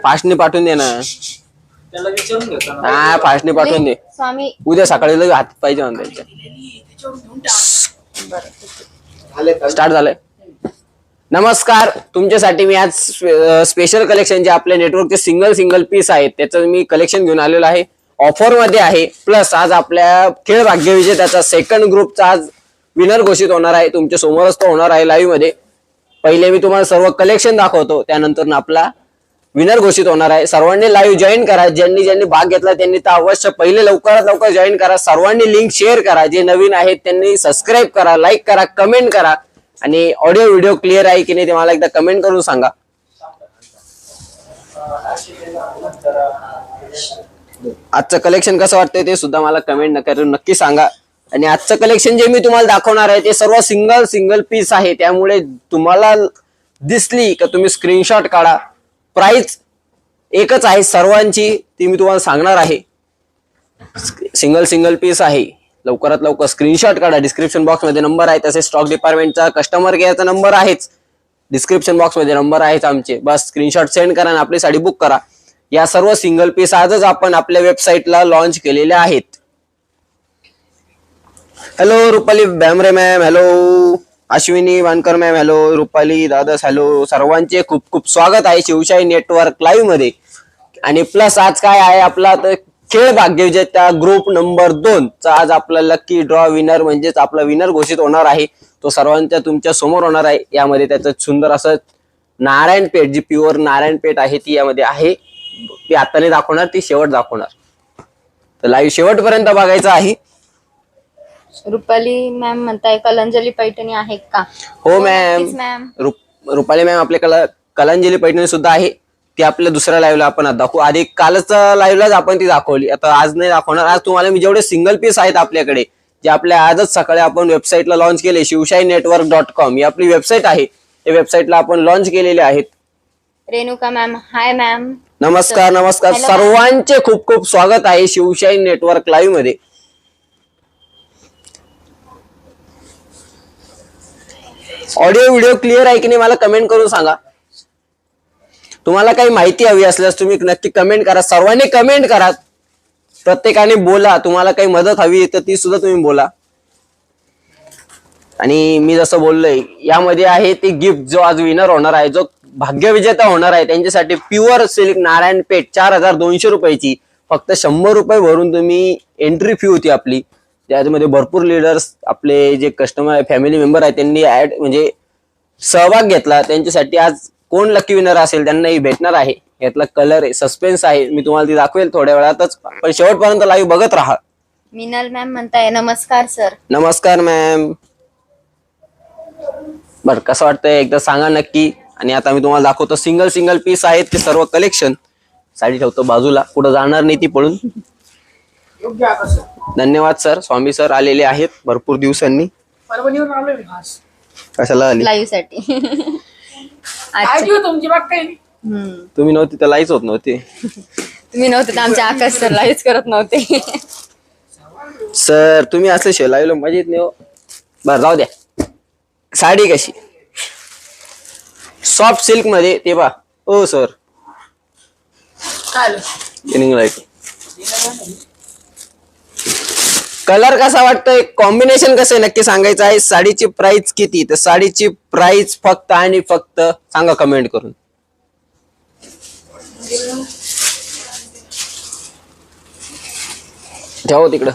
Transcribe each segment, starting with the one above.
फास्टने पाठवून दे ना. त्याला विचारून घेतो ना. हा फास्टने पाठवून दे. स्वामी उद्या सकाळी लगेच हात पाहिजे म्हणतात. स्टार्ट झालंय. नमस्कार, तुमच्यासाठी मी आज स्पेशल कलेक्शन जे आपल्या नेटवर्कचे सिंगल पीस आहेत त्याचं मी कलेक्शन घेऊन आलेलो आहे. ऑफर मध्ये आहे. प्लस आज आपल्या खेळ भाग्यविजेत्याचा सेकंड ग्रुपचा आज विनर घोषित होणार आहे. तुमच्या समोरच तो होणार आहे लाईव्ह मध्ये. पहिले मी तुम्हाला सर्व कलेक्शन दाखवतो, त्यानंतर आपला विनर घोषित होणार आहे. सर्वांनी लाईव्ह जॉईन करा. ज्यांनी भाग घेतला त्यांनी तर अवश्य पहिले लवकरात लवकर जॉईन करा. सर्वांनी लिंक शेअर करा. जे नवीन आहेत त्यांनी सबस्क्राईब करा, लाईक करा, कमेंट करा. आणि ऑडिओ व्हिडिओ क्लिअर आहे की नाही ते मला एकदा कमेंट करून सांगा. आजचं कलेक्शन कसं वाटतंय ते सुद्धा मला कमेंट करून नक्की सांगा. आणि आजचं कलेक्शन जे मी तुम्हाला दाखवणार आहे ते सर्व सिंगल पीस आहे. त्यामुळे तुम्हाला दिसली का तुम्ही स्क्रीनशॉट काढा. प्राइस एकच आहे सर्वांची, ती मी तुम्हाला सांगणार आहे. सिंगल पीस आहे. लवकरात लवकर स्क्रीनशॉट काढा. डिस्क्रिप्शन बॉक्स मध्ये नंबर आहे. तसेच स्टॉक डिपार्टमेंटचा कस्टमर केअरचा नंबर आहेच. डिस्क्रिप्शन बॉक्स मध्ये नंबर आहेच आमचे. बस स्क्रीनशॉट सेंड करा आणि आपली साडी बुक करा. या सर्व सिंगल पीस आजच आपण आपल्या वेबसाईटला लॉन्च केलेले आहेत. Hello Rupali Bamre ma'am, hello Ashwini Wankar ma'am, hello Rupali Dadas, hello. सर्वांचे खूप खूप स्वागत आहे शिवशाही नेटवर्क लाईव्ह मध्ये. आणि प्लस आज काय आहे आपला तर खेळ भाग्यविजेता ग्रुप नंबर 2 चा आज आपला लकी ड्रॉ विनर म्हणजेच आपला विनर घोषित होणार आहे. तो सर्वांच्या तुमच्या समोर होणार आहे. यामध्ये त्याचं सुंदर असं नारायणपेठ, जी प्युअर नारायणपेठ आहे ती यामध्ये आहे. ती आता नाही दाखवणार, ती शेवट दाखवणार. तर लाईव्ह शेवटपर्यंत बघायचं आहे. रुपाली मॅम म्हणताय कलांजली पैठणी आहे का? हो मॅम. रुपाली मॅम आपल्या कलांजली पैठणी सुद्धा आहे. ती आपल्या दुसऱ्या लाईव्हला आपण दाखवू. आधी कालच लाईव्हलाच आपण ती दाखवली. आता आज नाही दाखवणार. आज तुम्हाला मी जेवढे सिंगल पीस आहेत आपल्याकडे, जे आपल्या आजच सकाळी आपण वेबसाईटला लॉन्च केले, शिवशाहीनेटवर्क.com ही आपली वेबसाईट आहे. त्या वेबसाईटला आपण लॉन्च केलेले आहेत. रेणुका मॅम, हाय मॅम. नमस्कार. सर्वांचे खूप खूप स्वागत आहे शिवशाही नेटवर्क लाईव्ह मध्ये. ऑडिओ व्हिडिओ क्लिअर आहे की नाही मला कमेंट करून सांगा. तुम्हाला काही माहिती हवी असल्यास तुम्ही नक्की कमेंट करा. सर्वांनी कमेंट करा. प्रत्येकाने बोला. तुम्हाला काही मदत हवी तर ती सुद्धा तुम्ही बोला. आणि मी जसं बोललोय यामध्ये आहे ती गिफ्ट, जो आज विनर होणार आहे, जो भाग्यविजेता होणार आहे, त्यांच्यासाठी प्युअर सिल्क नारायणपेठ 4200 रुपयाची. फक्त 100 रुपये भरून तुम्ही एंट्री फी होती आपली. त्यामध्ये भरपूर लीडर्स आपले जे कस्टमर फॅमिली मेंबर आहेत त्यांनी ऍड म्हणजे सहभाग घेतला. त्यांच्यासाठी आज कोण लकी विनर असेल त्यांनाही भेटणार आहे. यातला कलर आहे, सस्पेन्स आहे. मी तुम्हाला ती दाखवेल थोड्या वेळातच, पण शेवटपर्यंत लाईव्ह बघत राहा. मिनल मॅम म्हणताय नमस्कार सर. नमस्कार मॅम. बर कसं वाटतंय एकदा सांगा नक्की. आणि आता मी तुम्हाला दाखवतो सिंगल पीस आहेत ते सर्व कलेक्शन. साडी ठेवतो बाजूला, कुठं जाणार नाही ती पळून. धन्यवाद सर. स्वामी सर आलेले आहेत भरपूर दिवसांनी. कशाला आली? लाईव्ह साठी. तुम्ही नव्हती तर लाईच होत नव्हते. तुम्ही नव्हते तर आमचे आकाश सर लाईव्ह करत नव्हते. सर तुम्ही असले लाईव्हला मजा येत नाही हो. बर जाऊ द्या. साडी कशी सॉफ्ट सिल्क मध्ये ते बा. ओ सर कलर कसा वाटतोय, कॉम्बिनेशन कसं आहे नक्की सांगायचं आहे. साडीची प्राइस किती, तर साडीची प्राइस फक्त आणि फक्त सांगा कमेंट करून. ठेवा तिकडं.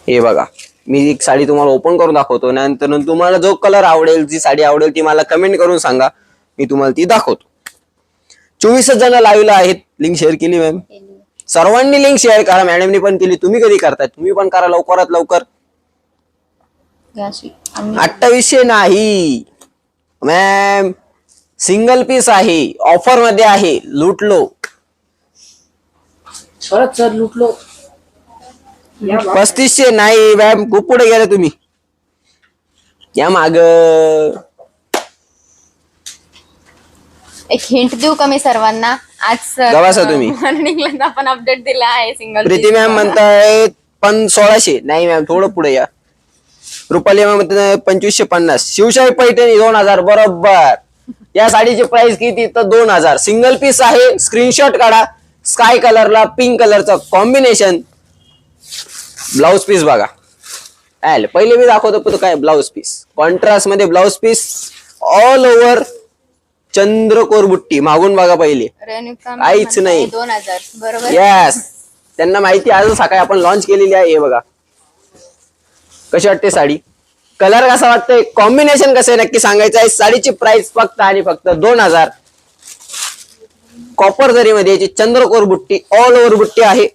हे बघा मी एक साडी तुम्हाला ओपन करून दाखवतो. नंतर तुम्हाला जो कलर आवडेल, जी साडी आवडेल ती मला कमेंट करून सांगा. मी तुम्हाला ती दाखवतो. 24 जण लाईव्हला आहेत. लिंक शेअर केली मॅम. सर्वांनी लिंक शेअर करा. मॅडमनी पण केली. तुम्ही कधी करताय? तुम्ही पण करा लवकरात लवकर. 2800 नाही मॅम, सिंगल पीस आहे, ऑफर मध्ये आहे. लुटलो परत सर, लुटलो. 3500 नाही मॅम, खूप पुढे गेले तुम्ही. या माग एक हिंट देऊ का मी सर्वांना? आज तुम्ही मॉर्निंगला आपण अपडेट दिला आहे सिंगल. प्रीती मॅम म्हणताय 1600 नाही मॅम, थोडं पुढे या. रुपाली मॅम म्हणतात 2550. शिवशाही पैठणी 2000 बरोबर. या साडीची प्राइस किती तर 2000. सिंगल पीस आहे. स्क्रीनशॉट काढा. स्काय कलरला पिंक कलरचं कॉम्बिनेशन. ब्लाउज पीस बघा. पहिले मी दाखवतो पण काय ब्लाउज पीस. कॉन्ट्रास्ट मध्ये ब्लाउज पीस ऑल ओव्हर चंद्रकोर बुट्टी. मागून बघा पहिले. रेणुका ma'am काहीच नाही. म्हणताय 2000 बरोबर. येस, त्यांना माहिती आज सकाळी आपण लॉन्च केलेली आहे. हे बघा कशी वाटते साडी. कलर कसा वाटतंय, कॉम्बिनेशन कसं आहे नक्की सांगायचं आहे. साडीची प्राइस फक्त आणि फक्त 2000. कॉपर जरीमध्ये याची चंद्रकोर बुट्टी ऑल ओव्हर बुट्टी आहे.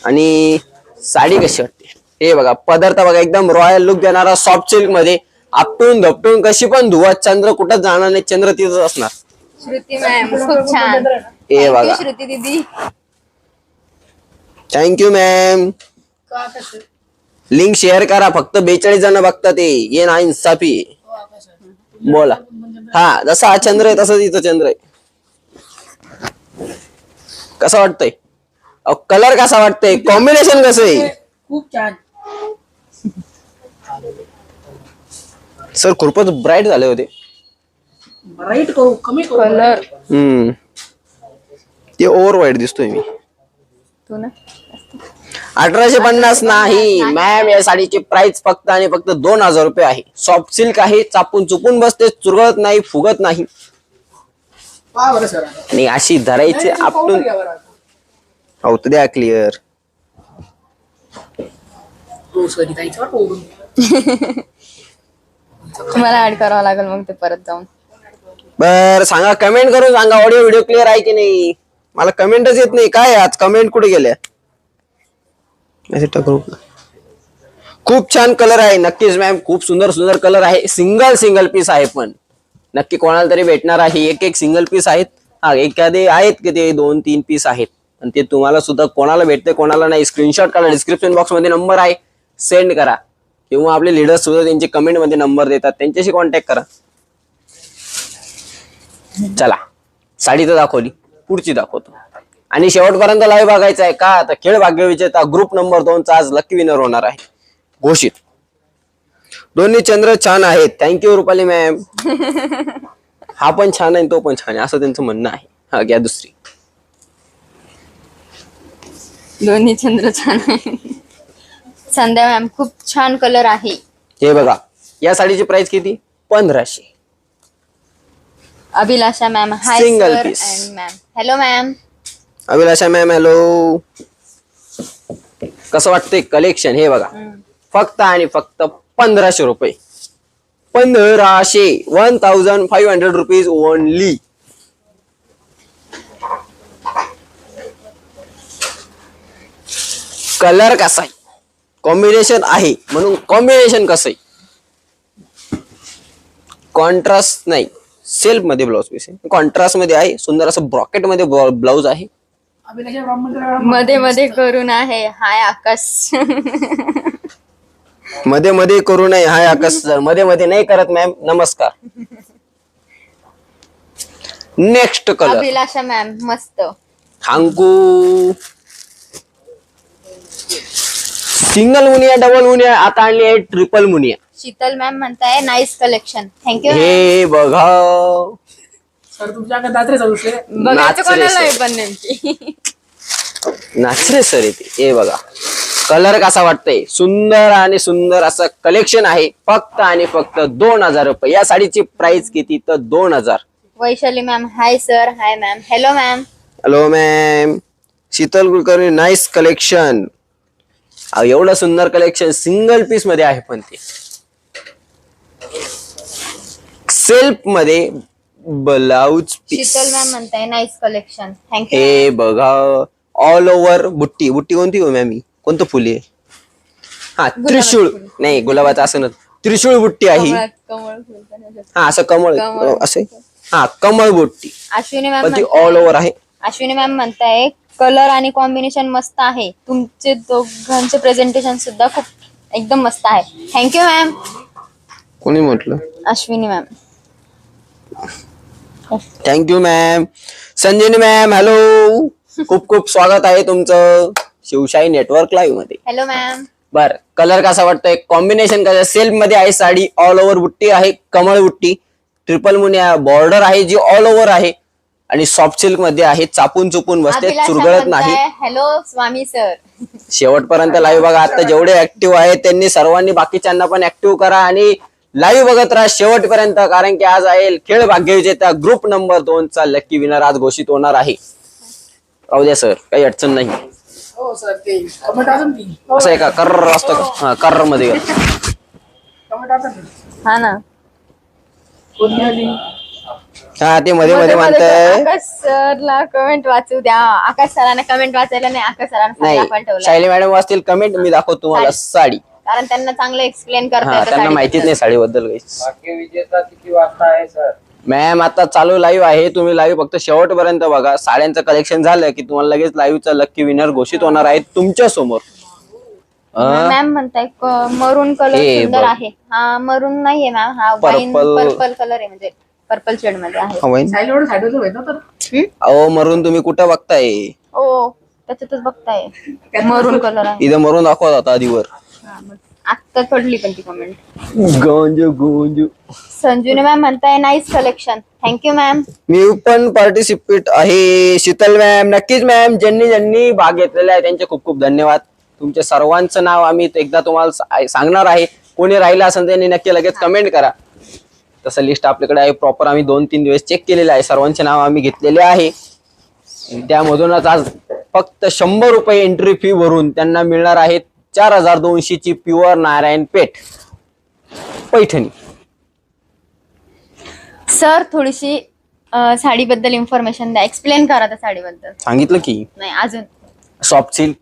आणि साडी कशी वाटते हे बघा. पदार्थ बघा एकदम रॉयल लुक देणारा सॉफ्ट सिल्क मध्ये. आपटून धपटून कशी पण धुवा, चंद्र कुठं जाणार नाही, चंद्र तिथंच असणार. श्रुती मॅम खूप छान. हे Thank बघा. you, श्रुती दीदी. Thank you ma'am. का कसं लिंक शेअर करा. फक्त 42 जण बघतात ते. ये ना इन्साफी. बोला. हा, जसा हा चंद्र आहे तसंच इथं चंद्र आहे. कसं वाटतंय, कलर कसा वाटतंय, कॉम्बिनेशन कसं आहे. खूप छान. सर खूपच ब्राईट झाले होते. राईट करू कमी करू. कलर ते ओव्हर व्हाईट दिसतोय मी. तू ना 1850 नाही मॅम. या साडीची प्राइस फक्त आणि फक्त 2000 रुपये आहे. सॉफ्ट सिल्क आहे. चापून चुपून बसते, चुरगळत नाही, फुगत नाही. पहा बरं सर. आणि अशी धरायची आपटून. हो तर द्या क्लिअर. तो सरी जायचं ओढून. तुम्हाला ऍड करावं लागेल मग ते परत जाऊन. बर सांगा, कमेंट करून सांगा ऑडिओ व्हिडिओ क्लिअर आहे की नाही. मला कमेंटच येत नाही. काय आज कमेंट कुठे गेल्या. खूप छान कलर आहे. नक्कीच मॅम खूप सुंदर सुंदर कलर आहे. सिंगल पीस आहे पण नक्की कोणाला तरी भेटणार आहे. एक सिंगल पीस आहेत. हा एखादे आहेत की ते 2-3 पीस आहेत. आणि ते तुम्हाला सुद्धा कोणाला भेटते कोणाला नाही. स्क्रीनशॉट काढा. डिस्क्रिप्शन बॉक्स मध्ये नंबर आहे, सेंड करा. किंवा आपले लीडर्स सुद्धा त्यांचे कमेंट मध्ये नंबर देतात, त्यांच्याशी कॉन्टॅक्ट करा. चला साडी तर दाखवली, पुढची दाखवतो. आणि शेवटपर्यंत लाईव्ह बघायचं आहे का. तर खेळ भाग्य विजेता ग्रुप नंबर 2 चा आज लकी विनर होणार आहे घोषित. दोन्ही चंद्र छान आहेत. Thank you Rupali ma'am. हा पण छान आहे, तो पण छान आहे असं त्यांचं म्हणणं आहे. हा घ्या दुसरी. दोन्ही चंद्र छान आहे. संध्या मॅम खूप छान कलर आहे. हे बघा. या साडीची प्राइस किती 1500. Abhilasha ma'am hi Single sir piece. And ma'am. Hello ma'am. Abhilasha ma'am hello. कसं वाटतंय कलेक्शन. हे बघा फक्त आणि फक्त 1500 रुपये. 1500 रुपीज ओनली. कलर कसा आहे, कॉम्बिनेशन आहे म्हणून कॉम्बिनेशन कसं आहे. कॉन्ट्रास्ट नाही, सेल्फ मध्ये ब्लाउज पीस आहे. कॉन्ट्रास्ट मध्ये आहे. सुंदर असं ब्रॉकेट मध्ये ब्लाउज आहे. अभिलाषा ब्राह्मण मध्ये मध्ये करून आहे. हाय आकाश. मध्ये मध्ये करू नये. हाय आकाश सर. मध्ये मध्ये नाही करत मॅम. नमस्कार. Next colour. अभिलाषा मॅम मस्त. हांकू. सिंगल मुनिया, डबल मुनिया, आता आणली आहे ट्रिपल मुनिया. शीतल मॅम म्हणताय नाईस कलेक्शन. थँक्यू. हे बघा. सर तुमच्याकडे दात्रे चालू आहे. बघायचं नाचरे कोणाला आहे सर. पण नेमकी. नाचरे सर येते. हे बघा कलर कसा वाटतंय. सुंदर आणि सुंदर असं कलेक्शन आहे. फक्त आणि फक्त 2000 रुपये. या साडीची प्राइस किती तर 2000. Vaishali ma'am hi sir. Hi ma'am. Hello ma'am. Hello ma'am. Sheetal Kulkarni nice collection. एवढं सुंदर कलेक्शन सिंगल पीस मध्ये आहे पण ते सेल्फ मध्ये ब्लाउज पीस. शीतल मॅम म्हणताय नाईस कलेक्शन. थँक्यू. हे बघा ऑल ओव्हर बुट्टी. बुट्टी कोणती हो मॅम. कोणतं फुल आहे. हा त्रिशूळ नाही, गुलाबाचं असं ना. त्रिशूळ बुट्टी आहे. हा असं कमळ कमळ. असे. हा कमळ बुट्टी. अश्विनी मॅम पण ती म्हणताय- ऑल ओव्हर आहे. अश्विनी मॅम म्हणताय कलर आणि कॉम्बिनेशन मस्त आहे. तुमचे दोघांचे प्रेझेंटेशन सुद्धा खूप एकदम मस्त आहे. Thank you ma'am. कोणी म्हटलं. Ashwini ma'am. Thank you ma'am. Sanjani ma'am hello. खूप खूप स्वागत आहे तुमचं शिवशाही नेटवर्क लाईव्ह मध्ये. Hello ma'am. बर कलर कसा वाटतंय, कॉम्बिनेशन कसं. सेल्फ मध्ये आहे साडी. ऑल ओव्हर बुट्टी आहे. कमळ बुट्टी. ट्रिपल मुनिया बॉर्डर आहे जी ऑल ओव्हर आहे आणि सॉफ्ट सिल्क मध्ये आहे, चापून चुपून बसते, चुरगळत नाही. हॅलो स्वामी सर. शेवटपर्यंत लाईव्ह बघा. आता जेवढे ऍक्टिव्ह आहेत त्यांनी सर्वांनी बाकीच्यांना पण ऍक्टिव्ह करा आणि लाईव्ह बघत राहा शेवटपर्यंत, कारण की आज आहे खेळ भाग्यविजेता ग्रुप नंबर 2 चा लकी विनर आज घोषित होणार आहे. राहू द्या सर, काही अडचण नाही. हो सर ते कमेंट अजून ती असं आहे का? कर्र असतं का? हा, कर्र मध्ये कमेंट अजून हा ना. कोणी आली हा ते मध्ये मध्ये म्हणताय. आकाश सरला कमेंट वाचू द्या. आकाश सरांना कमेंट वाचायला नाही, आकाश सरांना नाही, आपण ठेवलं, शायली मॅडम वाचतील कमेंट, मी दाखवतो तुम्हाला साडी. कारण त्यांना चांगलं एक्सप्लेन हा, करता येतं त्यांना माहितीच नाही साडीबद्दल काही. भाग्यविजेता किती वाजता आहे सर? मॅम आता चालू लाईव्ह आहे, तुम्ही लाईव्ह फक्त शेवटपर्यंत बघा. साड्यांचं कलेक्शन झालं की तुम्हाला लगेच लाईव्हचा लकी विनर घोषित होणार आहे तुमच्या समोर. मॅम म्हणताय मरून कलर हे सुंदर बघ. आहे. हा मरून नाहीये मॅम, हा वाईन पर्पल कलर आहे, म्हणजे पर्पल शेड मध्ये आहे. साईडवर साईडवर भेटतो तर अहो मरून तुम्ही कुठं बघताय? ओ त्याच्यातच बघताय मरून कलर आहे. इथं मरून दाखवत आता आधीवर. आता पडली पण ती कमेंट. गोंज गोंज. संजूने मॅम म्हणताय नाईस कलेक्शन. Thank you ma'am. मी पण पार्टिसिपेट आहे. शीतल मॅम, नक्कीच मॅम, ज्यांनी ज्यांनी भाग घेतलेला आहे त्यांचे खूप खूप धन्यवाद. तुमच्या सर्वांचं नाव आम्ही एकदा तुम्हाला सांगणार आहे. कोणी राहिलं असेल त्यांनी नक्की लगेच कमेंट करा. तसं लिस्ट आपल्याकडे आहे प्रॉपर, आम्ही 2-3 दिवस चेक केलेलं आहे. सर्वांचे नाव आम्ही घेतलेले आहे. त्यामधूनच आज फक्त 100 रुपये एंट्री फी भरून त्यांना मिळणार आहेत 4200 ची प्युअर नारायण पेठ पैठणी. सर थोडीशी साडीबद्दल इन्फॉर्मेशन द्या, एक्सप्लेन करा त्या साडीबद्दल. सांगितलं की नाही अजून. सॉफ्ट सिल्क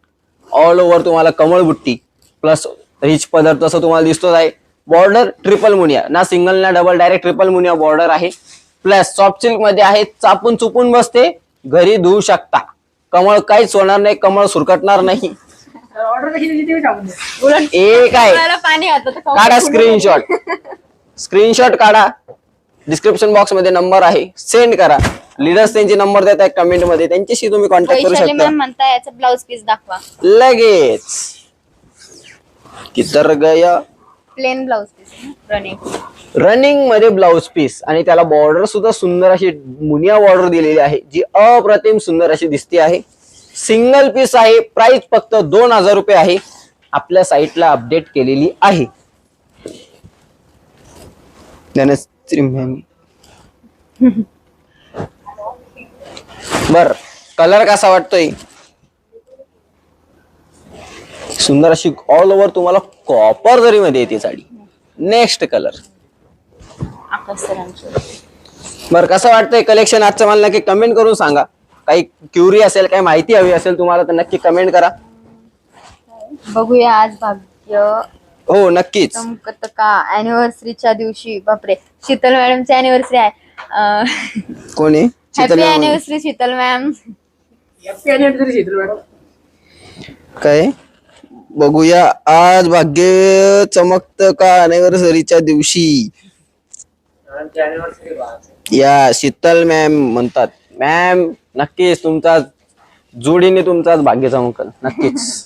ऑल ओव्हर तुम्हाला कमळ बुट्टी प्लस रिच पदर तसं तुम्हाला दिसतोच आहे. बॉर्डर ट्रिपल मुनिया, ना सिंगल ना double, direct triple Muniya border आहे. प्लस सॉफ्ट सिल्क मध्ये आहे, चापून चुपून बसते, घरी धुवू शकता. कमळ काहीच होणार नाही, कमळ सुरकटणार नाही. ऑर्डर कशी दिली ते सांगून द्या. उलट एक आहे, मला पाणी घातलं तर काढा स्क्रीनशॉट काढा. डिस्क्रिप्शन बॉक्स मध्ये नंबर आहे, सेंड करा. लीडर्स त्यांचे नंबर देत आहेत कमेंट मध्ये, त्यांच्याशी तुम्ही कॉन्टॅक्ट करू वैशाली शकता मॅम म्हणताय याचा ब्लाउज पीस दाखवा. लगेच. किधर गया? Plain blouse piece running. Running मध्ये ब्लाउज पीस आणि त्याला बॉर्डर सुद्धा सुंदर अशी मुनिया बॉर्डर दिलेली आहे, जी अप्रतिम सुंदर अशी दिसते आहे. सिंगल पीस आहे, प्राइस फक्त 2000 रुपये आहे. आपल्या साईटला अपडेट केलेली आहे. बर, कलर कसा वाटतोय? सुंदर अशी ऑल ओव्हर तुम्हाला कॉपर जरी मध्ये येते साडी. Next colour. आकाश सरांचं. बर, कसं वाटतंय कलेक्शन आजचं मला नक्की कमेंट करून सांगा. काही क्युरी असेल, काही माहिती हवी असेल तुम्हाला तर नक्की कमेंट करा. बघूया आज भाग्य हो नक्कीच. चमकत का अॅनिव्हर्सरीच्या दिवशी. बापरे, शीतल मॅडमची अॅनिव्हर्सरी आहे. कोणी? Happy anniversary Sheetal ma'am. Happy anniversary Sheetal madam. काय बघूया आज भाग्य चमकत का अॅनिव्हर्सरीच्या दिवशी. या शीतल मॅम म्हणतात. मॅम नक्कीच तुमचा जोडीने तुमचाच भाग्य चमकल नक्कीच.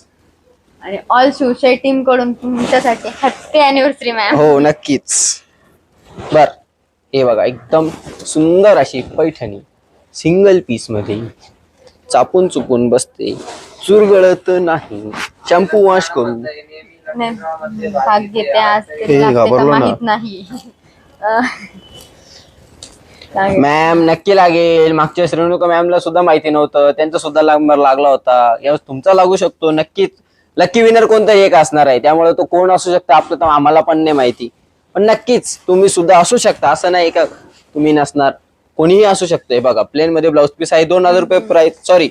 आणि ऑल शिवशाही टीम कडून तुमच्यासाठी हॅपी अॅनिव्हर्सरी मॅम. हो नक्कीच. बर, हे बघा एकदम सुंदर अशी पैठणी सिंगल पीस मध्ये, चापून चुपून बसते, चुरगळत नाही, शॅम्पू वॉश करून. भाग घेते आज ते लागते का माहित नाही. मॅम नक्की लागेल. मागच्या श्रेणुका मॅमला सुद्धा माहिती नव्हतं, त्यांचा सुद्धा नंबर लागला होता. यावेळेस तुमचा लागू शकतो. नक्कीच लकी विनर कोणता एक असणार आहे, त्यामुळे तो कोण असू शकतो आपलं तर आम्हाला पण नाही माहिती, पण नक्कीच तुम्ही सुद्धा असू शकता. असं नाही का तुम्ही नसणार, कोणीही असू शकतंय. बघा प्लेन मध्ये ब्लाउज पीस आहे, 2000 रुपये प्राइस. सॉरी,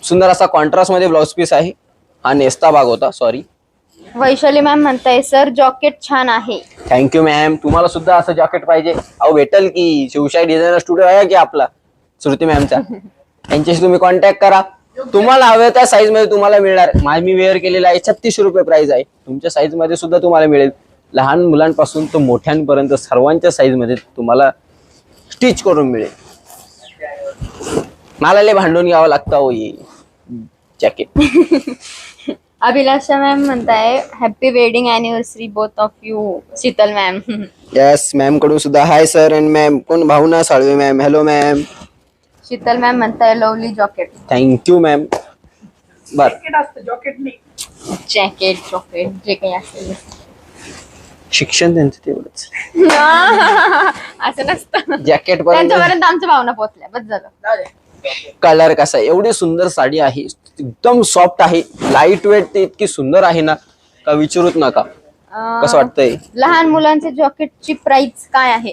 सुंदर असा कॉन्ट्रास्ट मध्ये ब्लाउज पीस आहे. हा नेस्ता भाग होता, सॉरी. वैशाली मॅम म्हणताय सर जॉकेट छान आहे. Thank you ma'am. तुम्हाला सुद्धा असं जॉकेट पाहिजे? अहो भेटल की. शिवशाही डिझायनर स्टुडिओ आहे की आपला श्रुती मॅमचा, त्यांच्याशी तुम्ही कॉन्टॅक्ट करा. तुम्हाला हव्या त्या साईज मध्ये तुम्हाला मिळणार. मी वेअर केलेला आहे, 3600 रुपये प्राइस आहे. तुमच्या साईज मध्ये सुद्धा तुम्हाला मिळेल. लहान मुलांपासून तर मोठ्यांपर्यंत सर्वांच्या साईज मध्ये तुम्हाला स्टिच करून मिळेल. मला लय भांडून घ्यावं लागतं हो हे जॅकेट. अभिलाषा मॅम म्हणताय happy wedding anniversary both of you Sheetal ma'am. Yes ma'am कडून सुद्धा हाय सर अँड मॅम. कोण Bhavna Salve ma'am. Hello ma'am. Sheetal ma'am म्हणताय लवली जॉकेट. Thank you ma'am. बर जॅकेट असतं जॉकेट नाही. जॅकेट जॉकेट जे काही असेल. शिक्षण त्यांचं तेवढंच. असं नसतं. जॅकेट पर्यंत त्यांच्यापर्यंत आमच्या भावना पोहोचल्या बस झालं. जाऊ दे. कलर कसा आहे. एवढी सुंदर साडी आहे. एकदम सॉफ्ट आहे. लाईट वेट ते इतकी सुंदर आहे ना का विचारूच नका. कसं वाटतंय लहान मुलांचे जॉकेटची प्राइस काय आहे?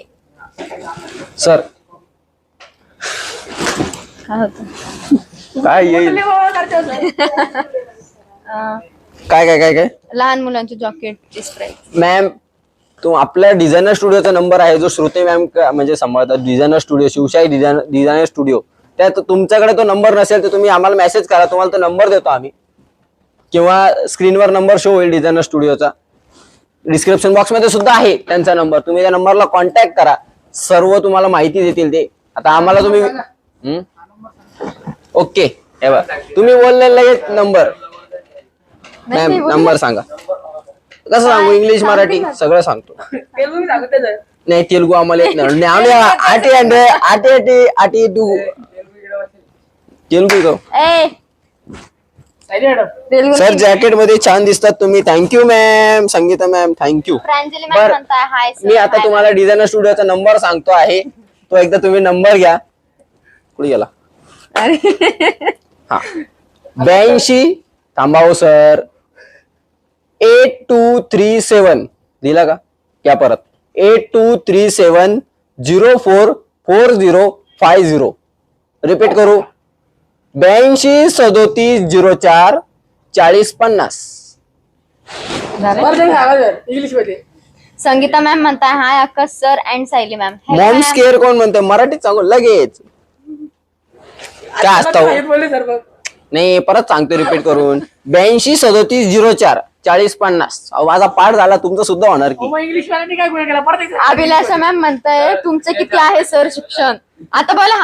सर? काय होतं? काय येईल? कुठले बाबा करते होते? काय काय काय काय लहान मुलांची जॉकेटची प्राइस. मॅम तो आपल्या डिझायनर स्टुडिओचा नंबर आहे जो श्रुती मॅम म्हणजे सांभाळतात. Designer studio Shivshahi designer studio. त्यात तुमच्याकडे तो नंबर नसेल तर तुम्ही आम्हाला मेसेज करा. तुम्हाला तो नंबर देतो आम्ही किंवा स्क्रीनवर नंबर शो होईल डिझायनर स्टुडिओचा. डिस्क्रिप्शन बॉक्स मध्ये सुद्धा आहे त्यांचा नंबर. तुम्ही त्या नंबरला कॉन्टॅक्ट करा. सर्व तुम्हाला माहिती देतील ते. आता आम्हाला तुम्ही ओके हे बघा तुम्ही बोलले लगेच नंबर. मॅम नंबर सांगा. कसं सांगू? इंग्लिश मराठी सगळं सांगतो. तेलगू मी सांगते तर. नाही तेलुगू आम्हाला येत नाही. आटी टू तेलुगू ए Sayali madam. Telugu sir jacket मध्ये छान दिसतात तुम्ही. Thank you ma'am. Sangeeta ma'am thank you. Pranjali ma'am बर. म्हणताय हाय सर. मी आता तुम्हाला डिझायनर स्टुडिओचा नंबर सांगतो आहे. तो एकदा तुम्ही नंबर घ्या. कुठे गेला? हा 82 थांबाव सर 8237 दिला का? या परत 8237 044050. रिपीट करू 82 37 04 4050. बरं तुम्ही सांगा सर इंग्लिश मध्ये. संगीता मॅम म्हणताय hi Akash sir and Sayali ma'am. Moms care कोण म्हणते? मराठीत सांगू लगेच. काय असतं? माहित बोलले सर बघ. नाही परत सांगतो रिपीट करून 82 37 04 4050. माझा पाठ झाला तुमचा सुद्धा होणार की. मग इंग्लिश वाल्यांनी काय गुन्हा केला परत एकदा. अभिलाषा मॅम म्हणताय तुमचं किती आहे सर शिक्षण? आता बोला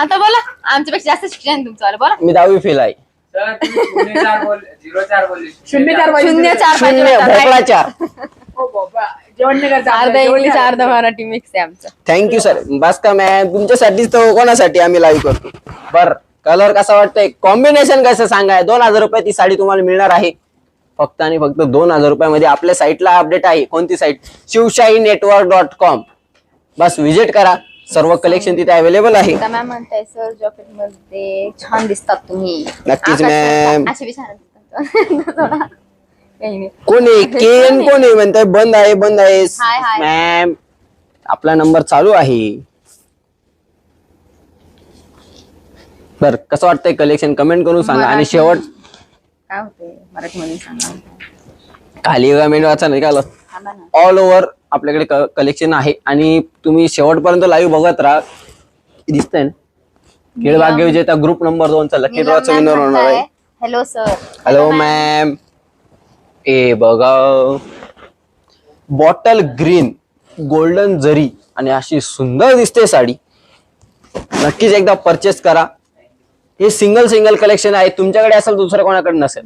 आमच्यापेक्षा जास्त शिक्षण आहे तुमचं. बोला. मी 10वी फेल आहे. सर तुम्ही 04 बोलले 04 पाहिजे. 04 पाहिजे शून्य होता, भोपळा right? 4. ओ बाबा जेवण नाही करता. अर्धा इंग्लिश अर्धा मराठी मिक्स आहे आमचं. Thank you sir. बस का मॅम तुमच्यासाठीच तर कोणासाठी आम्ही लाईव्ह करतो. बर कलर कसा वाटतंय? कॉम्बिनेशन कसं सांगाय? 2000 रुपये ती साडी तुम्हाला मिळणार आहे. फक्त आणि फक्त 2000 रुपयामध्ये. आपल्या साईटला अपडेट आहे. कोणती साईट? शिवशाहीनेटवर्क.com. बस विजिट करा. सर्व कलेक्शन तिथे अवेलेबल आहे. मॅम म्हणताय सर जॉकेट मध्ये छान दिसतात तुम्ही. नक्कीच आकाश मॅम. sir, असे बी छान दिसतात. काही नाही. कोणी केन कोणी म्हणताय? बंद आहे बंद आहे हाय, हाय. मॅम. आपला नंबर चालू आहे. बर कसं वाटतंय कलेक्शन? कमेंट करून सांगा. आणि मराठी. शेवट काय होते मराठीमध्ये सांगा. खाली कमेंट वाचा नाही का थांबा ना. ऑल ओव्हर आपल्याकडे कलेक्शन आहे. आणि तुम्ही शेवटपर्यंत लाईव्ह बघत राहा. दिसतंय ना खेळ भाग्य विजेता ग्रुप नंबर 2 चा लकी ड्रॉचा विनर होणार आहे. Hello sir. Hello ma'am. ए बघा बॉटल ग्रीन गोल्डन जरी आणि अशी सुंदर दिसते साडी. नक्कीच एकदा परचेस करा. हे सिंगल कलेक्शन आहे. तुमच्याकडे असेल दुसऱ्या कोणाकडे नसेल.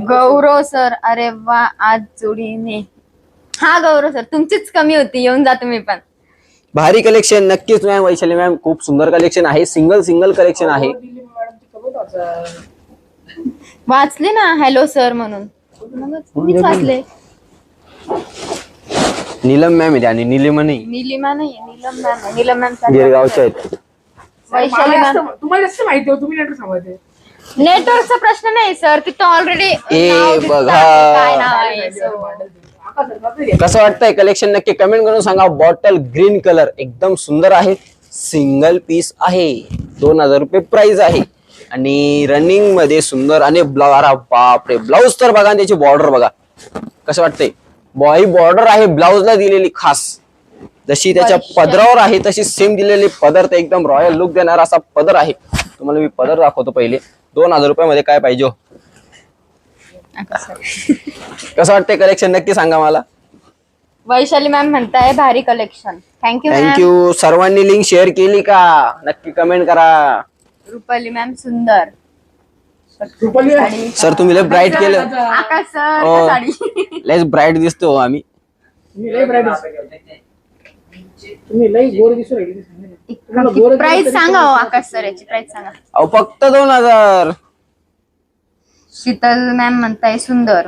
गौरव सर अरे वा आज जोडीने. हा गौरव सर तुमचीच कमी होती. येऊन जा तुम्ही पण. भारी कलेक्शन. नक्कीच मॅम. वैशाली मॅम खूप सुंदर कलेक्शन आहे. सिंगल कलेक्शन आहे. वाचले ना हॅलो सर म्हणून. मीच वाचले. नीलम मॅम आहे आणि निलिमा नाही. निलिमा नाही नीलम मॅम. नीलम मॅम गिरगावच्या आहेत. वैशाली मॅम. तुम्हाला जास्त माहिती हो. तुम्ही नेट सांगते. नेटवर्कचा प्रश्न नाही सर. तिथं ऑलरेडी ए बघा. काय नाव आहे कसं वाटतंय कलेक्शन? नक्की कमेंट करून सांगा. बॉटल ग्रीन कलर एकदम सुंदर आहे. सिंगल पीस आहे. 2000 रुपये प्राइस आहे. आणि रनिंग मध्ये सुंदर. आणि बापरे ब्लाऊज तर बघा. त्याची बॉर्डर बघा कसं वाटतंय. ही बॉर्डर आहे ब्लाऊजला दिलेली खास. जशी त्याच्या पदरावर आहे तशी सेम दिलेली पदर. ते एकदम रॉयल लुक देणार असा पदर आहे. तुम्हाला मी पदर दाखवतो पहिले. 2000 रुपयामध्ये काय पाहिजे? कसं वाटतंय कलेक्शन? नक्की सांगा मला. वैशाली मॅम म्हणताय भारी कलेक्शन. थँक्यू. सर्वांनी लिंक शेअर केली का? नक्की कमेंट करा. रुपाली मॅम सुंदर. सर तुम्ही लय ब्राईट केलं. आकाश हो. सर साडी. लयच ब्राईट दिसतो आम्ही. लय bright दिसतं. तुम्ही लई गोर दिसू राहिली ते सांगा ना. प्राइस सांगा हो आकाश सर, याची प्राइस सांगा. अहो फक्त 2000. शीतल मॅम म्हणताय सुंदर.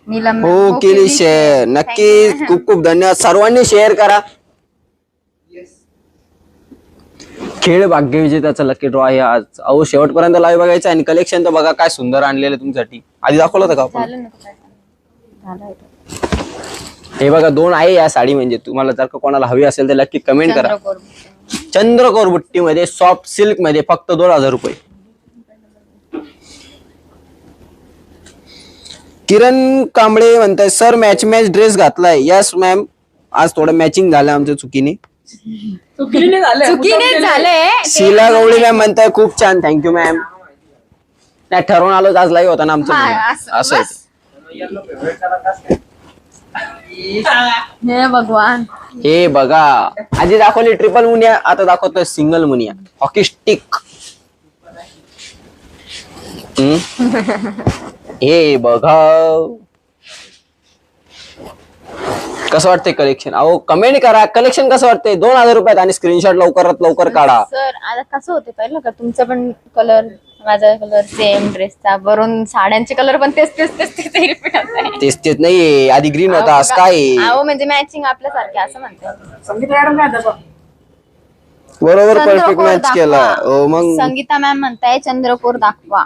नीलम हो ma'am, केली शेअर. नक्की खूप खूप धन्यवाद. सर्वांनी शेअर करा. खेळ भाग्य विजेत्याचा लकी ड्रॉ आहे आज. अहो शेवटपर्यंत लाईव्ह बघायचं आणि कलेक्शन तर बघा काय सुंदर आणलेलं तुमच्यासाठी. आधी दाखवलं होतं का आपण? झालं ना काय झालं. हे बघा 2 आहे या साडी. म्हणजे तुम्हाला जर का कोणाला हवी असेल तर नक्की कमेंट करा. चंद्रकोर. चंद्रकोर बुट्टी मध्ये सॉफ्ट सिल्क मध्ये फक्त 2000 रुपये. किरण कांबळे म्हणताय सर मॅच ड्रेस घातलाय. यस मॅम, आज थोडं मॅचिंग झालं आमच्या चुकीने. चुकीने झालं. चुकीने झाले. शीला गवळी मॅम म्हणताय खूप छान. Thank you ma'am. नाही ठरवून आलो आज लाईव्ह होता ना आमचं. असं आहे. हे भगवान. हे बघा आधी दाखवली ट्रिपल मुनिया, आता दाखवतोय सिंगल मुनिया. Hockey stick. हे बघा कसं वाटतंय कलेक्शन. अहो कमेंट करा कलेक्शन कसं वाटतंय. 2000 रुपयात आणि स्क्रीनशॉट लवकरात लवकर काढा. सर आता कसं होते पाहिलं का, तुमचा पण कलर माझा कलर सेम ड्रेसचा, वरून साड्यांचे कलर पण तेच रिपीट होत आहे. तेच नाहीये. आधी ग्रीन होता आज काय. अहो म्हणजे मॅचिंग आपल्यासारखे असं म्हणतात. संगीता मॅडम काय आता बरोबर परफेक्ट चंद्रकोर मॅच दाखवा. केला. हो मग संगीता मॅम म्हणताय चंद्रकोर दाखवा.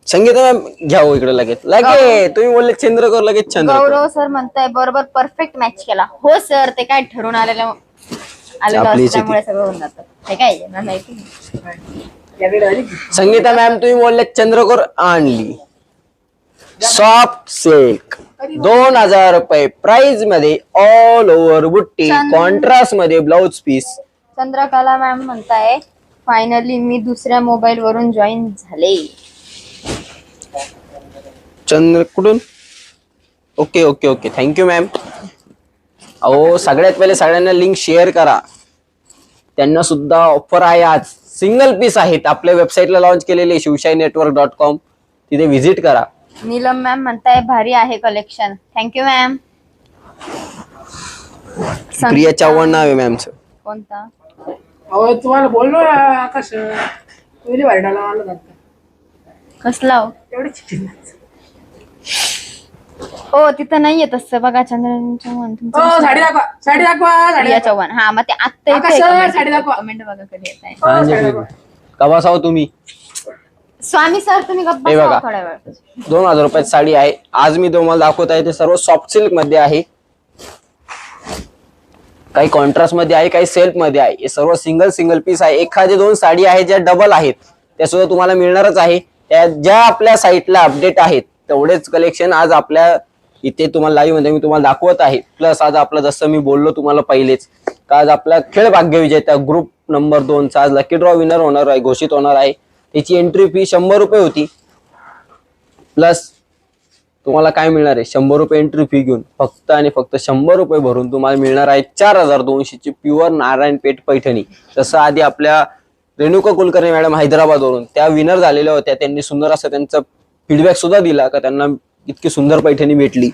संगीता मॅम घ्या हो इकडे लगेच तुम्ही बोलले चंद्रकोर लगेच चंद्रकोर. गौरव सर म्हणताय बरोबर परफेक्ट मॅच केला. हो सर ते काय ठरून आलेलं आपलीच असल्यामुळे सगळं होऊन जातं. हे काय येणार नाही की. संगीता मॅम तुम्ही बोलले चंद्रकोर आणली. सॉफ्ट सिल्क 2000 रुपये प्राइस मध्ये ऑल ओव्हर बुट्टी कॉन्ट्रास्ट मध्ये ब्लाउज पीस. चंद्रकला मॅम म्हणताय फायनली मी दुसऱ्या मोबाईल वरून जॉईन झाले. चंद्र कुठून? Okay okay okay thank you ma'am. अहो सगळ्यात पहिले सगळ्यांना लिंक शेअर करा. त्यांना सुद्धा ऑफर आहे आज. सिंगल पीस आहेत. आपल्या वेबसाईटला लॉन्च केलेले शिवशाहीनेटवर्क.com, तिथे व्हिजिट करा. नीलम मॅम म्हणताय भारी आहे collection. Thank you ma'am. Priya Chavan नाव आहे मॅमचं. कोणता? अहो तुम्हाला बोललो ना आकाश तुम्ही वाईटाला आलं जातं कसला हो? एवढी चिठ्ठी हो तिथं नाहीये तसं बघा. चंद्रन चव्हाण हो साडी दाखवा साडी दाखवा साडी प्रिया चव्हाण. हा मग ते आकाश सर, आत्ता साडी दाखवा. कमेंट बघा कधी येत आहे. कवा साव तुम्ही. स्वामी सर तुम्ही गप्पा हे बघा. बसा थोड्या वेळ. 2000 रुपयात साडी आहे. आज मी तुम्हाला दाखवत आहे ते सर्व सॉफ्ट सिल्क मध्ये आहे. काही कॉन्ट्रास्ट मध्ये आहे, काही सेल्फ मध्ये आहे. हे सर्व सिंगल पीस आहे. एखादी 2 साडी आहेत ज्या डबल आहेत त्या सुद्धा तुम्हाला मिळणारच आहे. त्या ज्या आपल्या साईटला अपडेट आहेत तेवढेच कलेक्शन आज आपल्या इथे तुम्हाला लाईव्ह मध्ये मी तुम्हाला दाखवत आहे. प्लस आज आपलं जसं मी बोललो तुम्हाला पहिलेच का आज आपला खेळ भाग्य विजेता ग्रुप नंबर 2 चा आज लकी ड्रॉ विनर होणार आहे, घोषित होणार आहे. त्याची एंट्री फी 100 रुपये होती. प्लस तुम्हाला काय मिळणार आहे 100 रुपये एंट्री फी घेऊन फक्त आणि फक्त 100 रुपये भरून तुम्हाला मिळणार आहे 4200 ची प्युअर नारायणपेठ पैठणी. तसं आधी आपल्या रेणुका कुलकर्णी मॅडम हैदराबादवरून त्या विनर झालेल्या होत्या. त्यांनी सुंदर असं त्यांचा फीडबॅक सुद्धा दिला का त्यांना इतकी सुंदर पैठणी भेटली.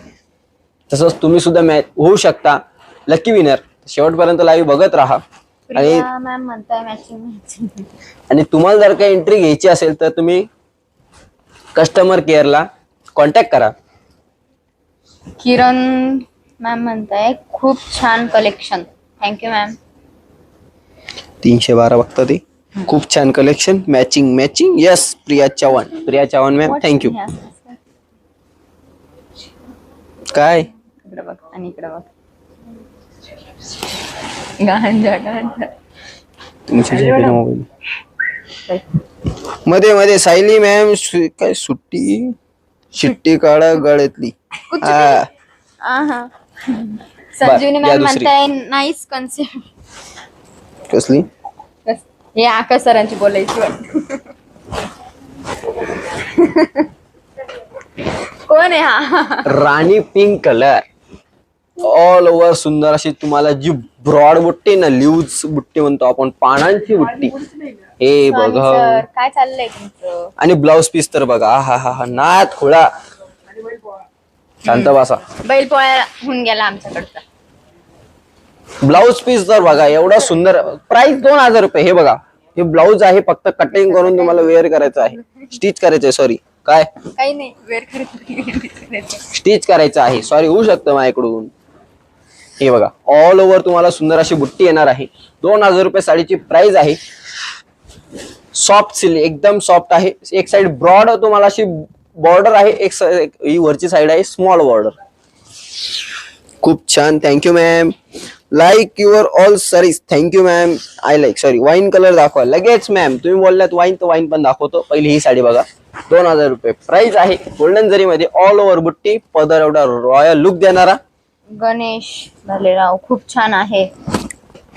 तसंच तुम्ही सुद्धा मॅच होऊ शकता लकी विनर. शेवटपर्यंत लाईव्ह बघत राहा. आणि मॅम म्हणताय मॅचिंग. आणि तुम्हाला जर काही एंट्री घ्यायची असेल तर तुम्ही कस्टमर केअरला कॉन्टॅक्ट करा. किरण मॅम म्हणताय खूप छान कलेक्शन. Thank you ma'am. 312 बघता ते खूप छान collection. Matching yes. Priya Chavan ma'am thank you. काय इकडे बघ आणि इकडे बघ. गांजा तुमच्या मोबाईल मध्ये सायली मॅम काय सुट्टी शिट्टी काढा गळ्यातली. संजीवनी या मॅम दुसरी. म्हणताय नाईस कन्सेप्ट. कसली. हे आकाश सरांची बोलायची वाटत. कोण आहे हा? राणी पिंक कलर ऑल ओव्हर सुंदर अशी तुम्हाला जी ब्रॉड बुट्टी ना लिव्ज बुट्टी म्हणतो आपण पानांची बुट्टी. हे स्वामी बघा. सर काय चाललंय तुमचं? आणि ब्लाउज पीस तर बघा. हा नाथ खोळा. शांत बसा. बैल पोळ्या होऊन गेला आमच्याकडचा. ब्लाऊज पीस तर बघा एवढा सुंदर, प्राइस 2000 रुपये. हे बघा, हे ब्लाऊज आहे, फक्त कटिंग करून तुम्हाला वेअर करायचं आहे, स्टिच करायचं आहे. सॉरी काय काही नाही, वेअर करायचं. स्टिच करायचं आहे, सॉरी होऊ शकतं माझ्याकडून. हे बघा, ऑल ओव्हर तुम्हाला सुंदर अशी बुट्टी येणार आहे. 2000 रुपये साडीची प्राइस आहे. सॉफ्ट सिल्क, एकदम सॉफ्ट आहे. एक साइड ब्रॉड तुम्हाला अशी बॉर्डर आहे, ही वरची साइड आहे स्मॉल बॉर्डर. खूप छान, thank you ma'am. Like your all saris, thank you ma'am. I like, sorry wine colour दाखवा लगेच मॅम. तुम्ही बोललात वाईन, तर वाईन पण दाखवतो. पहिली ही साडी बघा, 2000 रुपये प्राइस आहे. गोल्डन जरी मध्ये ऑल ओव्हर बुट्टी, पदर एवढा रॉयल लुक देणारा. गणेश भालेराव, खूप छान आहे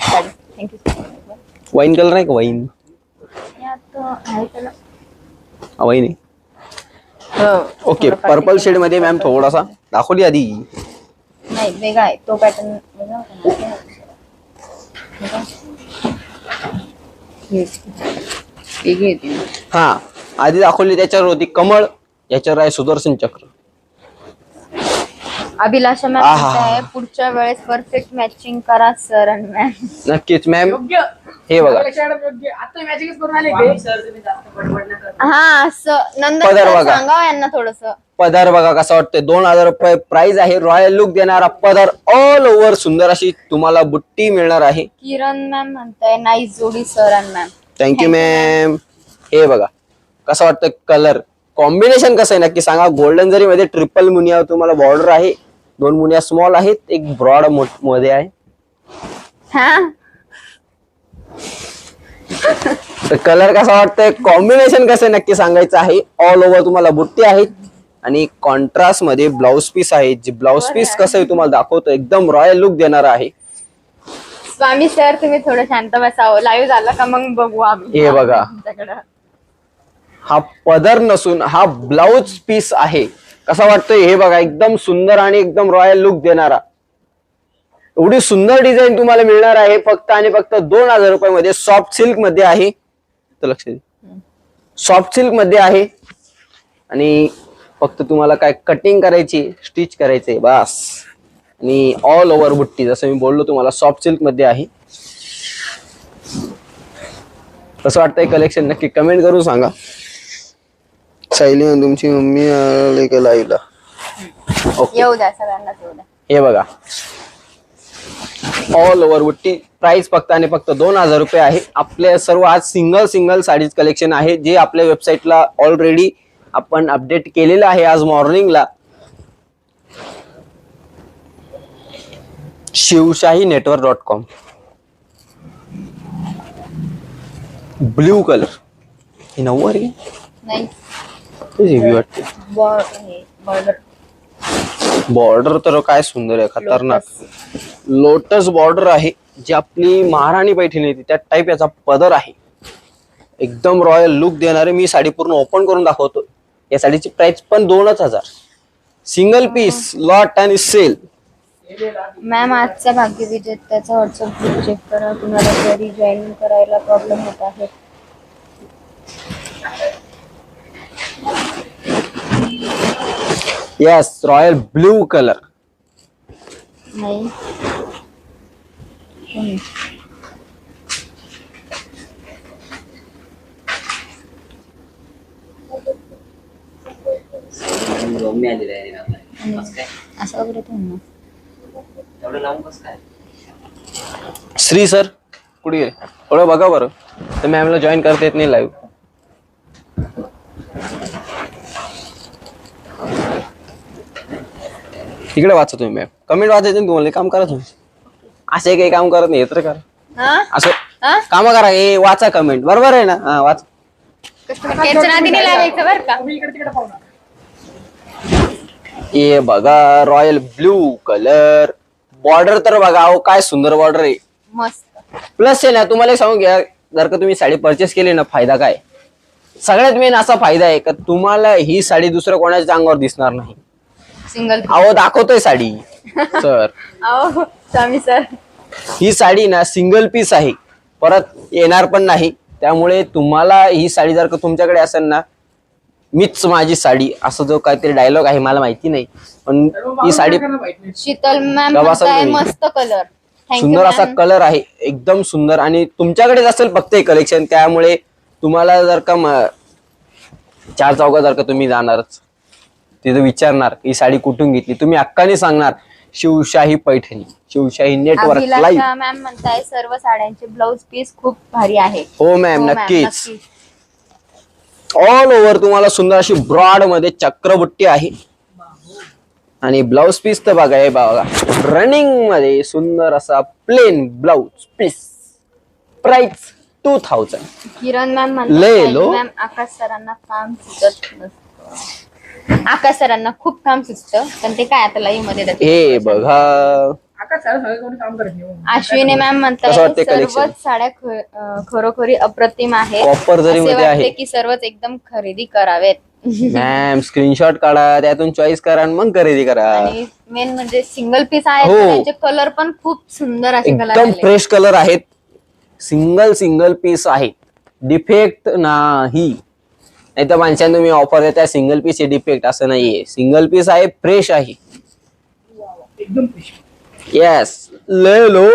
थँक्यू. वाईन कलर नाही का, वाईन वाईन आहे. ओके, पर्पल शेड मध्ये मॅम थोडासा दाखवली आधी. नाही, वेगळा आहे तो पॅटर्न, वेगळा होता ना. हा, आधी दाखवली त्याच्यावर होती कमळ, याच्यावर आहे सुदर्शन चक्र. अभिलाषा मॅम आहा. आहे, पुढच्या वेळेस परफेक्ट मॅचिंग करा सर आणि मॅम. नक्कीच मॅम. योग्य. हे बघा, योग्य. आता मॅचिंग करून आले ते. सर तुम्ही जास्त बडबड नका. हा, असं नंतर पदर सर बघा. सांगावं यांना थोडस. पदर बघा कसा वाटतंय. 2000 रुपये प्राइस आहे. रॉयल लुक देणारा पदर, ऑल ओव्हर सुंदर अशी तुम्हाला बुट्टी मिळणार आहे. किरण मॅम म्हणताय नाईस जोडी सर आणि मॅम. Thank you ma'am. हे बघा कसं वाटतं, कलर कॉम्बिनेशन कसं आहे नक्की सांगा. गोल्डन जरी मध्ये ट्रिपल मुनिया तुम्हाला बॉर्डर आहे, 2 मुनिया स्मॉल आहेत, एक ब्रॉड मध्ये आहे. हा, तर कलर कसा वाटतंय, कॉम्बिनेशन कसं आहे नक्की सांगायचं आहे. ऑल ओव्हर तुम्हाला बुट्टी आहेत आणि कॉन्ट्रास्ट मध्ये ब्लाउज पीस आहे. जे ब्लाउज पीस कसं आहे तुम्हाला दाखवतो, एकदम रॉयल लुक देणार आहे. स्वामी सर तुम्ही थोडं शांत बसावं. लाईव्ह झाला का मग बघू आम्ही. हे बघा, तुमच्याकडं. हा पदर नसून हा ब्लाउज पीस आहे. कसा वाटतोय हे बघा, एकदम सुंदर आणि एकदम रॉयल लुक देणारा. एवढी सुंदर डिझाईन तुम्हाला मिळणार आहे फक्त आणि फक्त 2000 रुपये मध्ये. सॉफ्ट सिल्क मध्ये आहे, तर लक्ष द्या, सॉफ्ट सिल्क मध्ये आहे. आणि फक्त तुम्हाला काय कटिंग करायची, स्टिच करायचे बस. आणि ऑल ओव्हर बुट्टी, जसं मी बोललो तुम्हाला, सॉफ्ट सिल्क मध्ये आहे. कसं वाटतंय कलेक्शन नक्की कमेंट करून सांगा. सायली तुमची मम्मी आले का लाईव्हला? ओके, येऊ द्या सगळ्यांना, येऊ द्या. हे बघा, ऑल ओव्हर बुट्टी, प्राइस फक्त आणि फक्त 2000 रुपये आहे. आपले सर्व आज सिंगल साडीज कलेक्शन आहे, जे आपल्या वेबसाईटला ऑलरेडी आपण अपडेट केलेलं आहे आज मॉर्निंगला. शिवशाहीनेटवर्क.com. ब्ल्यू कलर, हे नऊवार आहे, नाही हेवी वाटते. बॉर्डर बॉर्डर तर काय सुंदर आहे, खतरनाक लोटस बॉर्डर आहे, जी आपली महाराणी पैठणी येते त्या टाईप याचा पदर आहे. एकदम रॉयल लुक देणारे. मी साडी पूर्ण ओपन करून दाखवतो. या साडीची प्राइस पण 2000. सिंगल पीस, लॉट आणि सेल. मॅम आजचा भाग्य विजेत्याचा व्हॉट्सअप ग्रुप चेक करा. तुम्हाला घरी जॉईन करायला प्रॉब्लेम होत आहे. Yes, royal blue colour. नाही मम्मी आलेली आहे ना. कसं काय? असं वगैरे ते म्हणणं. एवढं लावून कसं काय? श्री सर कुठे गेले? थोडं बघा बरं, तर मॅमला जॉईन करता येत नाही लाईव्ह. इकडे वाचा तुम्ही मॅम, कमेंट वाचायचं ना तुम्हाला. काम करा तुम्ही, असे काही काम करत नाही तर करा. हा? असं हा? काम करा, हे वाचा कमेंट, बरोबर आहे ना? हा वाच. कस्टमर केअरच्या नादी नाही लावायचं बरं का. तुम्ही इकडे तिकडे पाहू नका. हे बघा, रॉयल ब्ल्यू कलर. बॉर्डर तर बघा, अहो काय सुंदर बॉर्डर आहे. मस्त. प्लस आहे ना, तुम्हाला एक सांगू घ्या, जर का तुम्ही साडी परचेस केली ना, फायदा काय, सगळ्यात मेन असा फायदा आहे का तुम्हाला ही साडी दुसऱ्या कोणाच्या अंगावर दिसणार नाही. सिंगल. अहो दाखवतोय साडी सर, अहो स्वामी सर, ही साडी ना सिंगल पीस आहे, परत येणार पण नाही. त्यामुळे तुम्हाला ही साडी जर का तुमच्याकडे असेल ना, मीच माझी साडी, असं जो काहीतरी डायलॉग आहे मला माहिती नाही, पण ही साडी शीतल मॅम गव्हाचं म्हणताय तुम्ही. मस्त कलर. you, सुंदर असा ma'am. कलर आहे, एकदम सुंदर. आणि तुमच्याकडेच असेल फक्त हे कलेक्शन, त्यामुळे तुम्हाला जर का चार चौकात जर का तुम्ही जाणारच तिथे विचारणार ही साडी कुठून घेतली, तुम्ही हक्काने सांगणार शिवशाही पैठणी, शिवशाही नेटवर्क लाईव्ह. अभिलाषा मॅम म्हणताय सर्व साड्यांचे ब्लाउज पीस खूप भारी आहे. हो मॅम, हो, ma'am, नक्कीच. ऑल ओव्हर तुम्हाला सुंदर अशी ब्रॉड मध्ये चक्रबुट्टी आहे. आणि ब्लाउज पीस तर बघा, हे बघा रनिंग मध्ये सुंदर असा प्लेन ब्लाउज पीस. प्राइस 2000. किरण मॅम लय म्हणतात लो. मॅम आकाश सरांना काम सुचत नसतं. आकाश सरांना खूप काम सुचतं, पण ते काय आता लाईव्ह मध्ये दाखवतात. हे बघा, आकाश सर सगळे कोणी काम करत नाही. अश्विनी मॅम म्हणताय कसं वाटतंय collection? सर्वच साड्या खरोखरी अप्रतिम आहेत. Copper जरी असे मध्ये वाटते आहे. की सर्वच एकदम खरेदी करावेत. मॅम स्क्रीनशॉट काढा, त्यातून चॉईस करा आणि मग खरेदी करा. आणि मेन म्हणजे सिंगल पीस आहेत, हो. तर त्यांचे कलर पण खूप सुंदर असे कलर एकदम आले. फ्रेश कलर आहेत. सिंगल पीस आहे, डिफेक्ट नाही. नाही तर माणसांना तुम्ही ऑफर देता सिंगल पीस हे डिफेक्ट, असं नाहीये. सिंगल पीस आहे, फ्रेश आहे. एकदम खुश. येस, ले लो.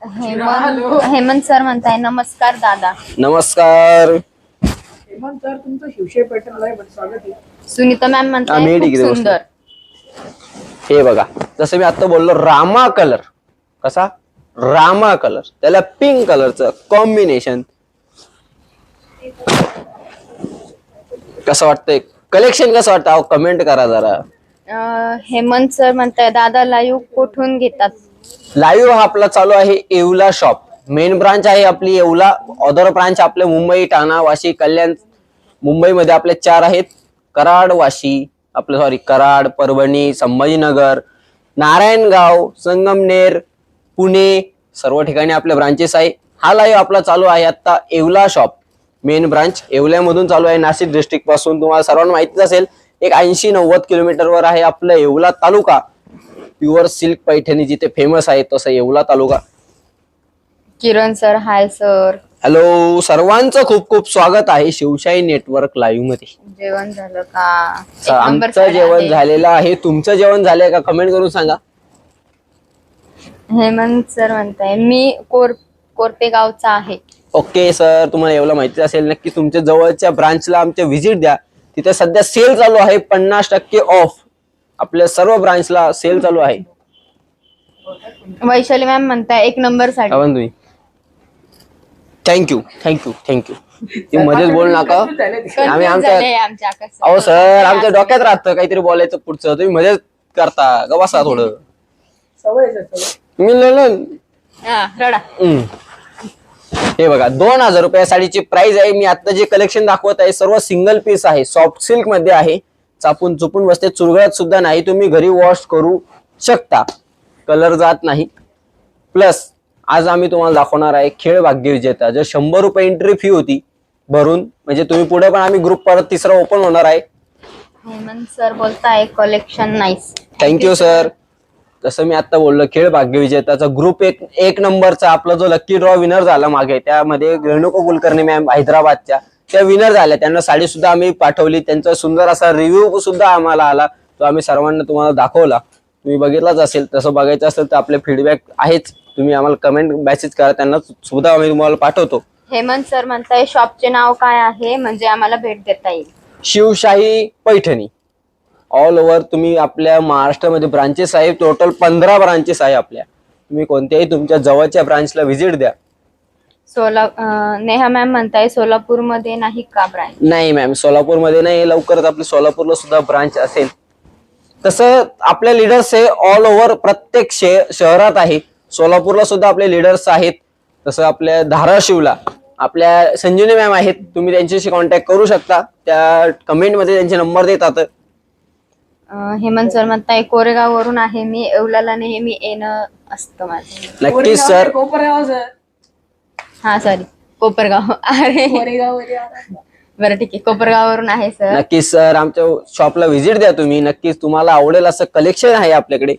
हेमंत सर म्हणताय नमस्कार दादा. नमस्कार. हेमंत सर तुमचं शिवशाही पॅटर्न लाईव्ह स्वागत आहे. सुनीता मॅम म्हणताय आम्ही खूप डिग्री सुंदर. हे बघा, जसं मी आता बोललो, रामा कलर. कसा रामा कलर, त्याला पिंक कलरचं कॉम्बिनेशन. कसं वाटतंय कलेक्शन, कसं वाटतं कमेंट करा जरा. हेमंत सर म्हणताय दादा लाईव्ह कुठून घेतात. लाईव्ह हा आपला चालू आहे येवला शॉप. मेन ब्रांच आहे आपली येवला. अदर ब्रांच आपले मुंबई, ठाणा, वाशी, कल्याण. मुंबईमध्ये आपले 4 आहेत. कराड, वाशी, कराड, परभणी, संभाजीनगर, नारायणगाव, संगमनेर, पुणे, सर्व ठिकाणी आपल्या ब्रांचेस आहे. हा लाईव्ह आपला चालू आहे आता येवला शॉप. मेन ब्रांच येवल्यामधून चालू आहे. नाशिक डिस्ट्रिक्ट पासून तुम्हाला सर्वांना माहितीच असेल, एक 80-90 किलोमीटरवर आहे आपलं येवला तालुका. प्युअर सिल्क पैठणी जिथे फेमस आहे, तसं येवला तालुका. किरण सर हाय सर. हॅलो, सर्वांचं खूप खूप स्वागत आहे शिवशाही नेटवर्क लाईव्ह मध्ये. जेवण झालं का. एक नंबर आमचं साड्या जेवण आहे. झालेलं आहे. तुमचं जेवण झालंय का, कमेंट करून सांगा. हेमंत सर म्हणताय मी कोरपेगावचा आहे. ओके सर, तुम्हाला येवला माहिती असेल, नक्की तुमच्या जवळच्या ब्रांचला आमच्या व्हिजिट द्या. तिथे सध्या सेल चालू आहे, 50% ऑफ. आपल्या सर्व ब्रांचला सेल चालू आहे. वैशाली मॅम म्हणताय एक नंबर साडी. काय म्हणतो तुम्ही? थँक्यू. ती मध्येच बोल नका. आम्ही Confuse आमच्या झाले आमच्या आकाश sir. अहो सर, आमच्या डोक्यात राहतं काहीतरी बोलायचं पुढचं, तुम्ही मध्येच करता. ग बसा थोडं. सवय आहे सर, सवय. मी ललन. हा, रडा. हे बघा, 2000 रुपया साडीची प्राइस आहे. मी आता जे कलेक्शन दाखवत आहे सर्व सिंगल पीस आहे, सॉफ्ट सिल्क मध्ये आहे. चापून चुपून बसते, चुरगळत सुद्धा नाही. तुम्ही घरी वॉश करू शकता, कलर जात नाही. प्लस आज आम्ही तुम्हाला दाखवणार आहे खेळ भाग्य विजेता. जर 100 रुपये एंट्री फी होती भरून, म्हणजे तुम्ही पुढे पण आम्ही ग्रुप परत तिसरा ओपन होणार आहे. हेमंत सर बोलताय कलेक्शन नाईस. Thank you sir. जसं मी आता बोललो, खेळ भाग्य विजेताचा ग्रुप एक नंबरचा आपला जो लकी ड्रॉ विनर झाला मागे, त्यामध्ये रेणुका कुलकर्णी मॅम हैदराबादच्या, त्या विनर झाल्या. त्यांना साडी सुद्धा आम्ही पाठवली. त्यांचा सुंदर असा रिव्ह्यू सुद्धा आम्हाला आला, तो आम्ही सर्वांना तुम्हाला दाखवला. तुम्ही बघितलाच असेल. तसं बघायचं असेल तर आपले फीडबॅक आहेच, तुम्ही आम्हाला कमेंट मेसेज करा, त्यांना सुद्धा आम्ही तुम्हाला पाठवतो. हेमंत सर म्हणताय शॉपचे नाव काय आहे, म्हणजे आम्हाला भेट देता येईल. शिवशाही पैठणी. ऑल ओव्हर तुम्ही आपल्या महाराष्ट्रामध्ये ब्रांचेस आहे, टोटल 15 ब्रांचेस आहे आपल्या. तुम्ही कोणत्याही तुमच्या जवळच्या ब्रांचला व्हिजिट द्या. नेहा मॅम म्हणताय सोलापूरमध्ये नाही का ब्रांच. नाही मॅम, सोलापूरमध्ये नाही. लवकरच आपली सोलापूरला सुद्धा ब्रांच असेल. तसं आपल्या लीडर्स हे ऑल ओव्हर प्रत्येक शहरात आहे. सोलापूरला सुद्धा आपले लीडर्स आहेत. तसं आपल्या धाराशिवला आपल्या संजीवनी मॅम आहेत, तुम्ही त्यांच्याशी कॉन्टॅक्ट करू शकता. त्या कमेंटमध्ये त्यांचे नंबर देतात. हेमंत सर म्हणताय कोरेगाव वरून आहे मी, येवल्याला नेहमी येणं असतं माझं. नक्कीच सर. कोपरगाव सर. हा सॉरी, कोपरगाव. अरे कोरेगाव मध्ये आला. बरं ठीक आहे, कोपरगाववरून आहे सर. नक्कीच सर, आमच्या शॉपला व्हिजिट द्या तुम्ही. नक्कीच तुम्हाला आवडेल असं कलेक्शन आहे आपल्याकडे.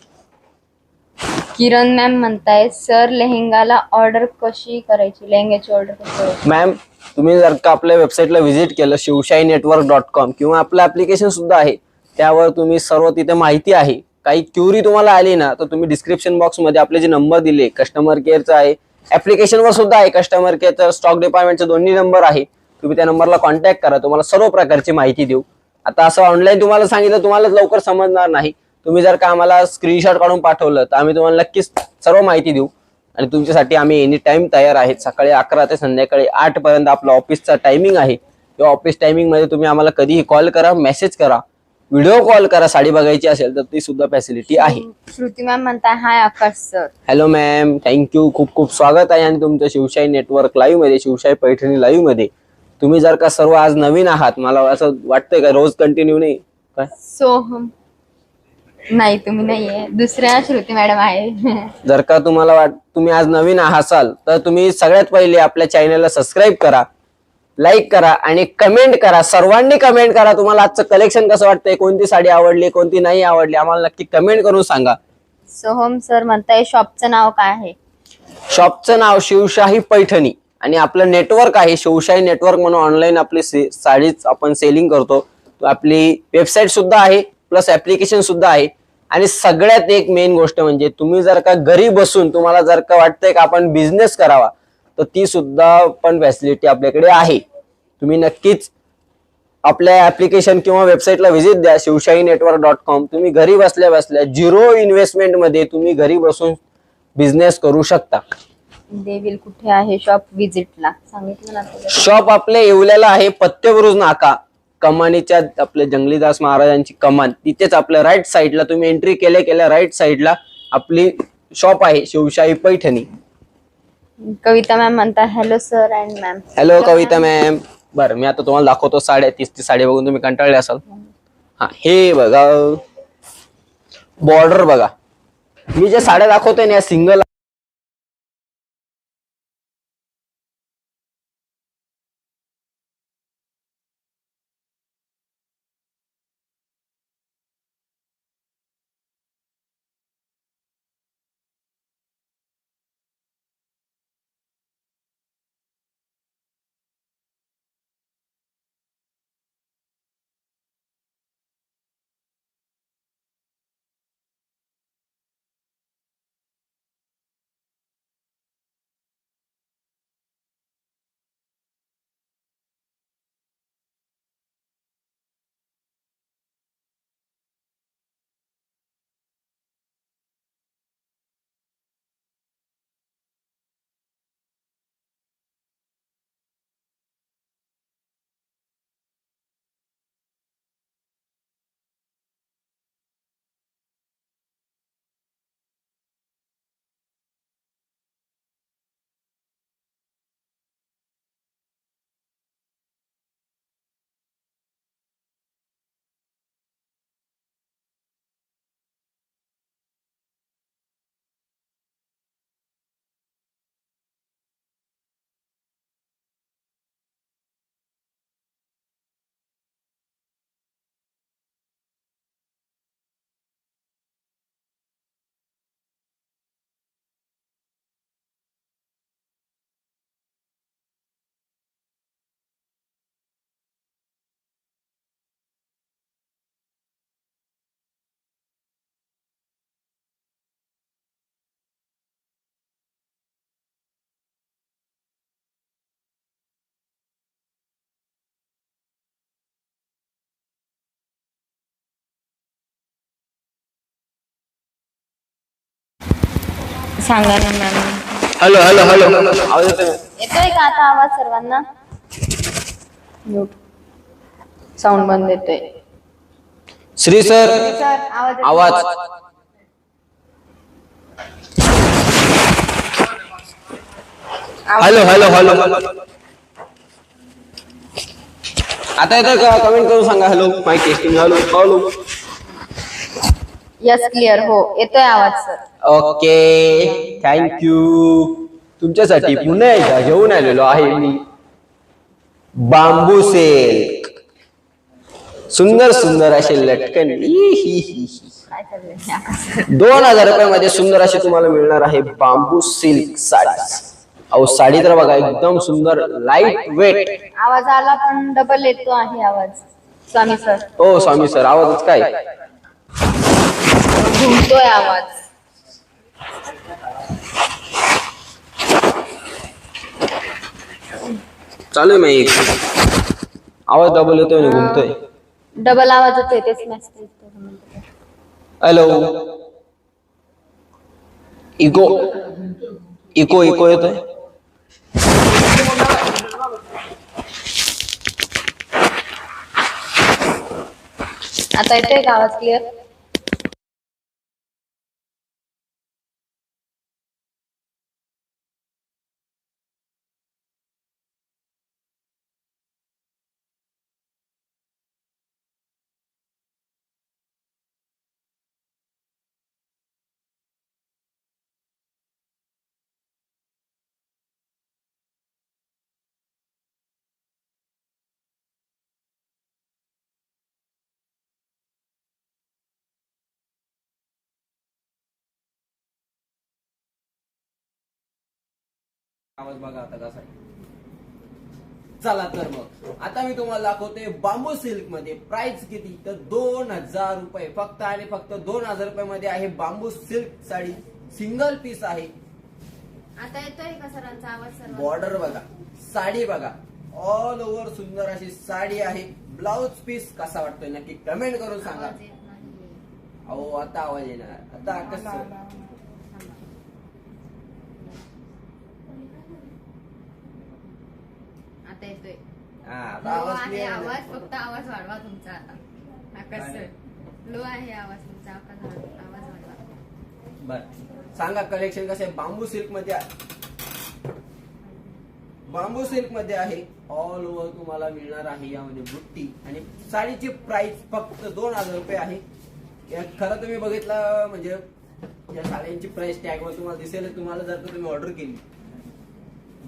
किरण मॅम म्हणताय सर लेहेंगाला ऑर्डर कशी करायची, लेहंग्याची ऑर्डर कशी करायची. मॅम, तुम्ही जर का आपल्या वेबसाईटला व्हिजिट केलं shivasahinetwork.com किंवा आपलं ऍप्लिकेशन सुद्धा आहे, त्यावर तुम्ही सर्व तिथे माहिती आहे काही क्युरी तुम्हाला आली ना तर तुम्ही डिस्क्रिप्शन बॉक्स मध्ये आपले जे नंबर दिले कस्टमर केअरचा आहे, ऍप्लिकेशनवर सुद्धा आहे कस्टमर केअरचा, स्टॉक डिपार्टमेंटचे दोन्ही नंबर आहे. तुम्ही त्या नंबरला कॉन्टॅक्ट करा, तुम्हाला सर्व प्रकारची माहिती देऊ. आता असं ऑनलाईन तुम्हाला सांगितलं तुम्हाला लवकर समजणार नाही. तुम्ही जर का आम्हाला स्क्रीनशॉट काढून पाठवलं तर आम्ही तुम्हाला नक्कीच सर्व माहिती देऊ. आणि तुमच्यासाठी आम्ही एनी टाइम तयार आहेत. सकाळी 11 ते संध्याकाळी 8 पर्यंत आपलं ऑफिसचा टायमिंग आहे. या ऑफिस टायमिंग मध्ये तुम्ही आम्हाला कधीही कॉल करा, मेसेज करा, व्हिडिओ कॉल करा. साडी बघायची असेल तर ती सुद्धा फॅसिलिटी आहे. श्रुती मॅम म्हणताय hi Akash sir. Hello ma'am, thank you. खूप खूप स्वागत आहे आणि तुमचं शिवशाही नेटवर्क लाईव्ह मध्ये, शिवशाही पैठणी लाईव्ह मध्ये. तुम्ही जर का सर्व आज नवीन आहात, मला असं वाटतंय का रोज कंटिन्यू नाही काय? सोहम नाही, तुम्ही नाहीये, दुसऱ्या श्रुती मॅडम आहे. जर का तुम्हाला तुम्ही आज नवीन असाल तर तुम्ही सगळ्यात पहिले आपल्या चॅनलला सबस्क्राईब करा, लाईक करा आणि कमेंट करा. सर्वांनी कमेंट करा. तुम्हाला आजचं कलेक्शन कसं वाटतंय, कोणती साडी आवडली, कोणती नाही आवडली, आम्हाला नक्की कमेंट करून सांगा. सोहम सर म्हणताय शॉपचं नाव काय आहे? शॉपचं नाव शिवशाही पैठणी आणि आपलं नेटवर्क आहे शिवशाही नेटवर्क म्हणून. ऑनलाईन आपली साडीच आपण सेलिंग करतो. आपली वेबसाईट सुद्धा आहे, प्लस ऍप्लिकेशन सुद्धा आहे. आणि सगळ्यात एक मेन गोष्ट म्हणजे तुम्ही जर का घरी बसून तुम्हाला जर का वाटतंय का आपण बिझनेस करावा तर ती सुद्धा पण फॅसिलिटी आपल्याकडे आहे. तुम्ही नक्कीच आपल्या ऍप्लिकेशन किंवा वेबसाईटला व्हिजिट द्या, शिवशाहीनेटवर्क.com. तुम्ही घरी बसल्या बसल्या 0 इन्व्हेस्टमेंट मध्ये तुम्ही घरी बसून बिझनेस करू शकता. देवील कुठे आहे शॉप व्हिजिटला सांगितलं ना तुला. शॉप आपल्या येवल्याला आहे, पत्तेबुरुज नाका, कमानीच्या आपल्या जंगलीदास महाराजांची कमान तिथेच आपल्या राईट साईडला तुम्ही एंट्री केल्या राईट साईडला आपली शॉप आहे शिवशाही पैठणी. कविता मॅम म्हणता hello sir and ma'am. Hello Kavita ma'am. बरं, मी आता तुम्हाला दाखवतो साड्या. ती साडी बघून तुम्ही कंटाळले असाल. हा, हे बघा बॉर्डर बघा. मी जे साड्या दाखवतोय ना सिंगल सांगा ना मॅम. हॅलो हॅलो हॅलो आवाज येतोय? येतोय का आता आवाज सर्वांना? साऊंड बंद येतोय. श्री सर आवाज आवाज हॅलो हॅलो हॅलो आता येतोय का? कमेंट करून सांगा. Hello mike testing. Hello hello. Yes clear. हो येतोय आवाज सर. Okay thank you. तुमच्यासाठी पुन्हा एकदा घेऊन आलेलो आहे मी बांबू सिल्क. सुंदर सुंदर असे लटकन काय चाललंय? 2000 रुपयामध्ये सुंदर अशी तुम्हाला मिळणार आहे बांबू सिल्क साडी. अहो साडी तर बघा एकदम सुंदर, लाईट वेट. आवाज आला पण डबल येतो आहे आवाज. स्वामी सर. ओ स्वामी सर आवाजच काय. घुमतोय आवाज. चालू आहे माईक. आवाज डबल येतोय आणि घुमतोय. डबल आवाज येतोय तेच message. Hello. Echo echo echo येतोय. आता येतोय का आवाज क्लिअर? आवाज बघा आता कसा आहे. चला तर मग आता मी तुम्हाला दाखवते बांबू सिल्क मध्ये प्राइस किती तर 2000 रुपये फक्त आणि फक्त 2000 रुपये मध्ये आहे बांबू सिल्क साडी. सिंगल पीस आहे. आता येतोय का सरांचा आवाज? सर्व बॉर्डर बघा, साडी बघा, ऑल ओव्हर सुंदर अशी साडी आहे. ब्लाउज पीस कसा वाटतोय नक्की कमेंट करून सांगा. आवाज येत नाही. अहो आता आवाज येणार. आता कसं आता येतोय. हा आता लो आवाज आहे clear आहे. आवाज, फक्त आवाज वाढवा तुमचा. आता कसं लो आहे आवाज तुमचा, आवाज वाढवा. बर सांगा कलेक्शन कसं आहे. बांबू सिल्क मध्ये बांबू सिल्क मध्ये आहे. ऑल ओव्हर तुम्हाला मिळणार आहे यामध्ये बुट्टी आणि साडीची प्राइस फक्त 2000 रुपये आहे. खरं तुम्ही बघितलं म्हणजे या साड्यांची प्राइस टॅग वर तुम्हाला दिसेल. तुम्हाला जर का तुम्ही ऑर्डर केली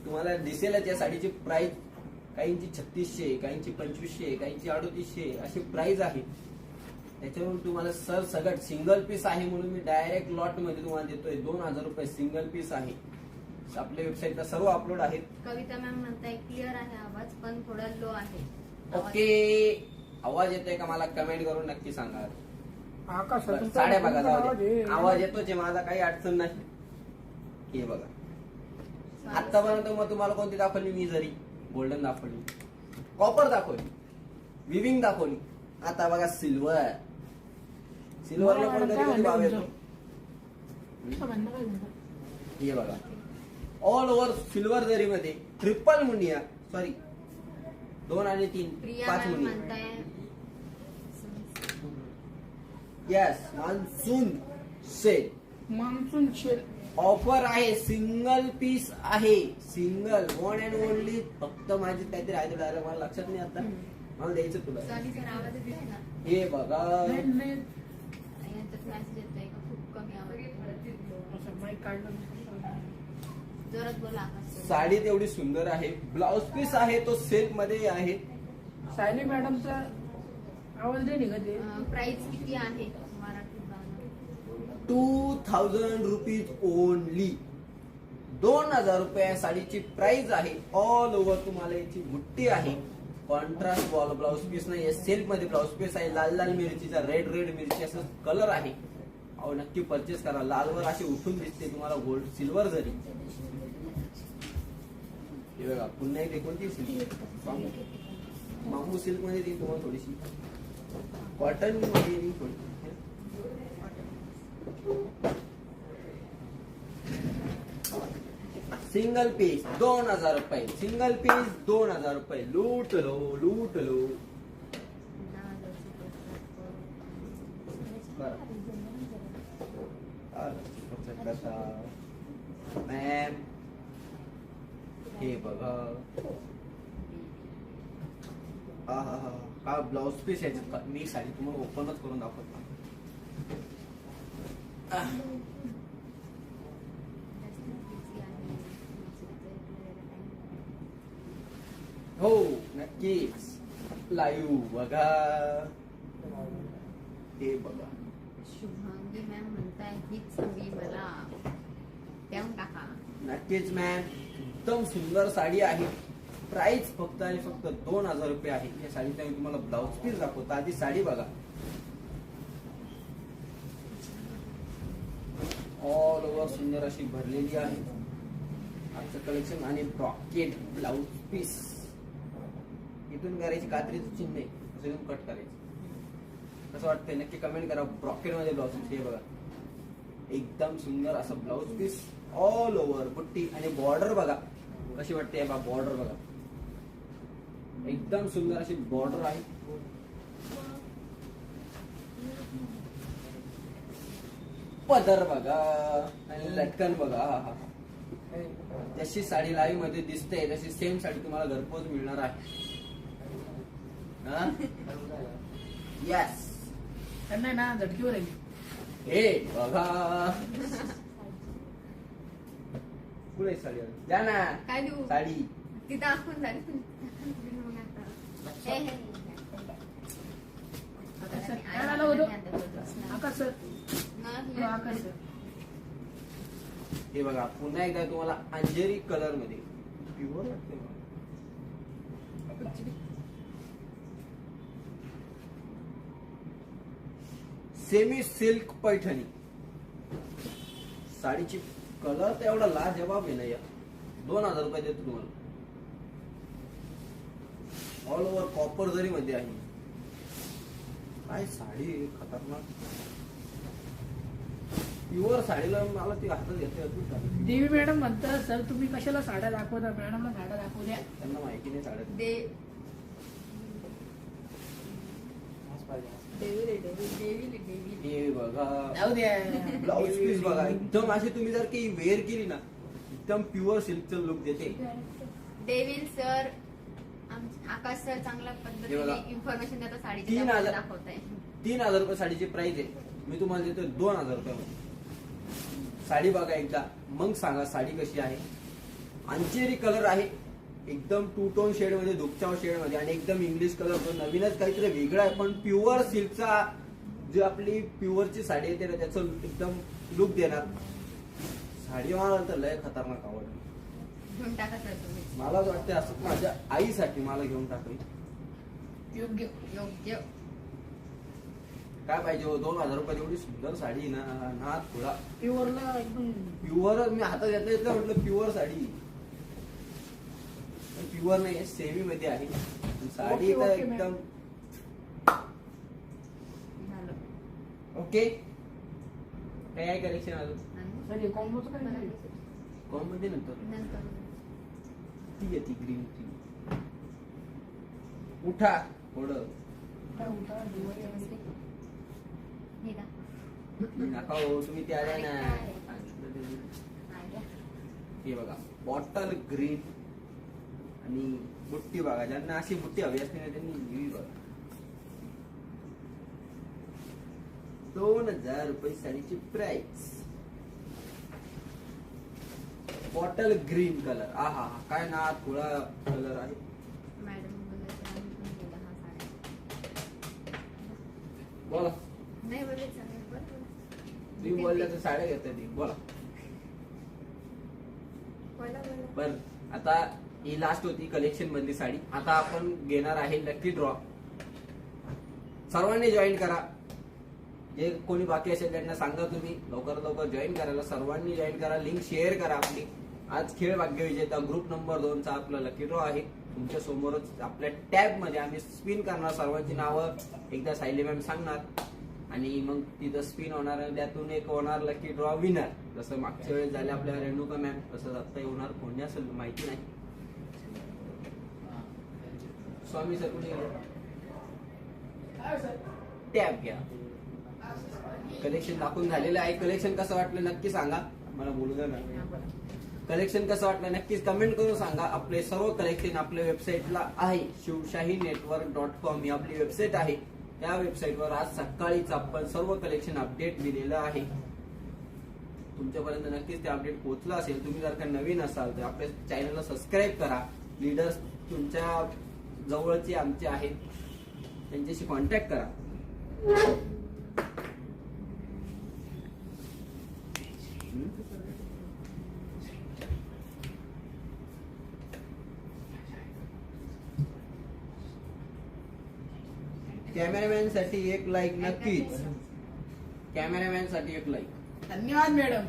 तुम्हाला दिसेलच या साडीची प्राइस. काहींची 3600, काहींची 2500, काहींची 3800 अशी प्राइस आहे. त्याच्यावरून तुम्हाला सर सगळं सिंगल पीस आहे म्हणून मी डायरेक्ट लॉट मध्ये तुम्हाला देतोय. 2000 रुपये सिंगल पीस आहे. आपल्या वेबसाईटला सर्व अपलोड आहेत. कविता मॅम म्हणताय क्लिअर आहे आवाज पण थोडा लो आहे. ओके. आवाज येतोय का मला कमेंट करून नक्की सांगा. आकाश बरं, साड्या बघा जाऊ दे. आवाज येतोच आहे माझा, काही अडचण नाही. हे बघा आतापर्यंत मग तुम्हाला कोणती दाखवली मी? जरी गोल्डन दाखवली, कॉपर दाखवली, विविंग दाखवली. आता बघा सिल्वर. सिल्वरला पण कधी कधी भाव येतो. हे बघा ऑल ओव्हर सिल्वर जरी मध्ये ट्रिपल मुंडिया, सॉरी 2 आणि 3 प्रिया 5 मॅम मुंडिया. म्हणताय yes monsoon sale monsoon sale offer आहे. सिंगल पीस आहे. Single one and only. फक्त माझी काहीतरी आहे डायरेक्ट मला लक्षात नाही आता. मला द्यायचं तुला. सॉरी सर आवाज येतोय ना? हे बघा यांच्यात मेसेज येतोय का खूप कमी आवाज येतोय? माईक काढलं. जोरात बोला आकाश सर. साडी तेवढी सुंदर आहे. ब्लाउज पीस आहे तो सिल्क मध्ये आहे. सायली मॅडमचा आवाज नाही निघत आहे. प्राइस किती आहे मराठीत गाणं? 2000 रुपीज ओनली. 2000 रुपये साडीची प्राइस आहे. ऑल ओव्हर तुम्हाला याची बुट्टी आहे. कॉन्ट्रास्ट बॉल ब्लाउज पीस नाही, सिल्क मध्ये ब्लाउज पीस आहे. लाल लाल मिरचीचा रेड रेड मिरची असं कलर आहे. अहो नक्की परचेस करा. लालवर अशी उठून दिसते तुम्हाला गोल्ड सिल्वर जरी. हे बघा पुन्हा एक कोणती सिल्क? बांबू सिल्क मध्ये ती तुम्हाला थोडीशी कॉटन मध्ये येईल थोडी. सिंगल पीस 2000 रुपये. सिंगल पीस 2000 रुपये. लूट लो लूट लो. मॅम हे बघा हा ब्लाउज पीस याच्यात मी साडी तुम्हाला ओपनच करून दाखवतो. हो नक्कीच लाईव्ह बघा. हे बघा शुभांगी मॅम म्हणताय हीच हवी मला, देऊन टाका. नक्कीच मॅम. एकदम सुंदर साडी आहे. प्राइस फक्त आणि फक्त 2000 रुपये आहे. या साडीचा मी तुम्हाला ब्लाउज पीस दाखवतो. आधी साडी बघा. ऑल ओव्हर सुंदर अशी भरलेली आहे आजचं कलेक्शन. आणि ब्रॉकेट ब्लाउज पीस, इथून करायची कात्रीचं चिन्ह आहे, असं इथून कट करायचं. कसं वाटतंय नक्की कमेंट करा. ब्रॉकेट मध्ये ब्लाउज पीस हे बघा, एकदम सुंदर असं ब्लाउज पीस ऑल ओव्हर बुट्टी. आणि बॉर्डर बघा कशी वाटते बा, बॉर्डर बघा एकदम सुंदर अशी बॉर्डर आहे. पदर बघा आणि लटकन बघा. जशी साडी लाईव्ह मध्ये दिसते तशी सेम साडी तुम्हाला घरपोच मिळणार आहे. येस, त्यांना ना झटकीवर आहे. हे बघा पुढे साडी द्या ना. काय देऊ साडी तिथं दाखवून झाली. काय आलं होतं? आकाश सर, आकाश सर. हे बघा पुन्हा एकदा तुम्हाला अंजेरी कलर मध्ये प्युअर वाटते बघा. सेमी सिल्क पैठणी साडीची कलर तर एवढा लाजवाब आहे ना या. 2000 रुपये देतो तुम्हाला. ऑल ओव्हर कॉपर जरी मध्ये आहे. काय साडी खतरनाक प्युअर साडीला मला ती हातात घेते. देवी मॅडम म्हणतात सर तुम्ही कशाला साड्या दाखवता, मॅडमला साड्या दाखवू द्या. त्यांना माहिती नाही साड्या. हे बघा जाऊ द्या. ब्लाउज पीस बघा एकदम अशी तुम्ही जर काही वेअर केली ना एकदम प्युअर सिल्कचं लुक देते. डेव्हिल सर, आकाश सर चांगल्या हे पद्धतीने बघा. इन्फॉर्मेशन देतात साडीची, 3000 दाखवत आहे. 3000 रुपये साडीची प्राइस आहे. मी तुम्हाला देतो 2000 रुपये. साडी बघा एकदा, मग सांगा साडी कशी आहे. अंचेरी कलर आहे, एकदम टू टोन शेड मध्ये, धुपचाव शेड मध्ये, आणि एकदम इंग्लिश कलर. तो नवीनच काहीतरी वेगळा आहे, पण प्युअर सिल्कचा जी आपली प्युअरची साडी येते ना त्याचं एकदम लुक देणार. साडी मला तर लय खतरनाक आवडली. घेऊन टाका सर तुम्ही. मला असं वाटतं असं माझ्या आईसाठी मला घेऊन टाकली. योग्य. योग्य. काय पाहिजे हो, 2000 रुपये एवढी सुंदर साडी ना, ना थोडा प्युअरला एकदम प्युअर. मी हातात घेतलं म्हटलं प्युअर साडी, प्युअर नाही सेमी मध्ये आहे साडी. तर ओके, एकदम झालं. ओके. काय आहे कलेक्शन अजून सर हे कॉम्बोचं काय झालं? कोण मध्ये नंतर नंतर ती येते ग्रीन टी. उठा थोडं काय होता? दिवाळी आहे. हे का? नका हो, तुम्ही ते आल्या ना. हे बघा बॉटल ग्रीन आणि बुट्टी बघा. ज्यांना अशी बुट्टी हवी असते ना त्यांनी ही बघा. 2000 रुपये साडीची प्राइस. Bottle green colour. आहा काय ना थोडा कलर आहे. मॅडम बोलायचं आम्ही पण बोला हा साड्या. बोला नाही बोलायचं नाही. बरं बोला. तुम्ही बोलल्या तर साड्या घेता ती. बोला बोला बोला. बर. आता ही लास्ट होती कलेक्शन मधली साडी. आता आपण घेणार आहे लकी ड्रॉ. सर्वांनी जॉईन करा. जे कोणी बाकी असेल त्यांना सांगा तुम्ही लवकरात लवकर जॉईन करायला. सर्वांनी जॉईन करा, लिंक शेअर करा आपली. आज खेळ भाग्य विजेता ग्रुप नंबर 2 चा आपला लकी ड्रॉ आहे. तुमच्या समोरच आपल्या टॅब मध्ये आम्ही स्पिन करणार. सर्वांची नावं एकदा सायली मॅम सांगणार आणि मग तिथं स्पिन होणार आणि त्यातून एक होणार लकी ड्रॉ विनर. जसं मागच्या वेळेस झाले आपल्या रेणुका मॅम, तसंच आता होणार. कोणी असेल माहिती नाही. स्वामी सर कुठे गेले? काय सर? टॅब घ्या. कलेक्शन दाखवून झालेलं आहे. कलेक्शन कसं वाटलं नक्की सांगा. मला बोलू द्या ना. कलेक्शन कसं वाटलं नक्कीच कमेंट करून सांगा. आपले सर्व कलेक्शन आपल्या वेबसाईटला आहे. शिवशाहीनेटवर्क.com ही आपली वेबसाईट आहे. त्या वेबसाईटवर आज सकाळीच आपण सर्व कलेक्शन अपडेट दिलेलं आहे. तुमच्यापर्यंत नक्कीच ते अपडेट पोहोचलं असेल. तुम्ही जर का नवीन असाल तर आपल्या चॅनलला सबस्क्राईब करा. लीडर्स तुमच्या जवळचे आमचे आहेत, त्यांच्याशी कॉन्टॅक्ट करा. कॅमेरामॅन साठी एक लाईक नक्कीच. कॅमेरामॅन साठी एक लाईक. धन्यवाद मॅडम.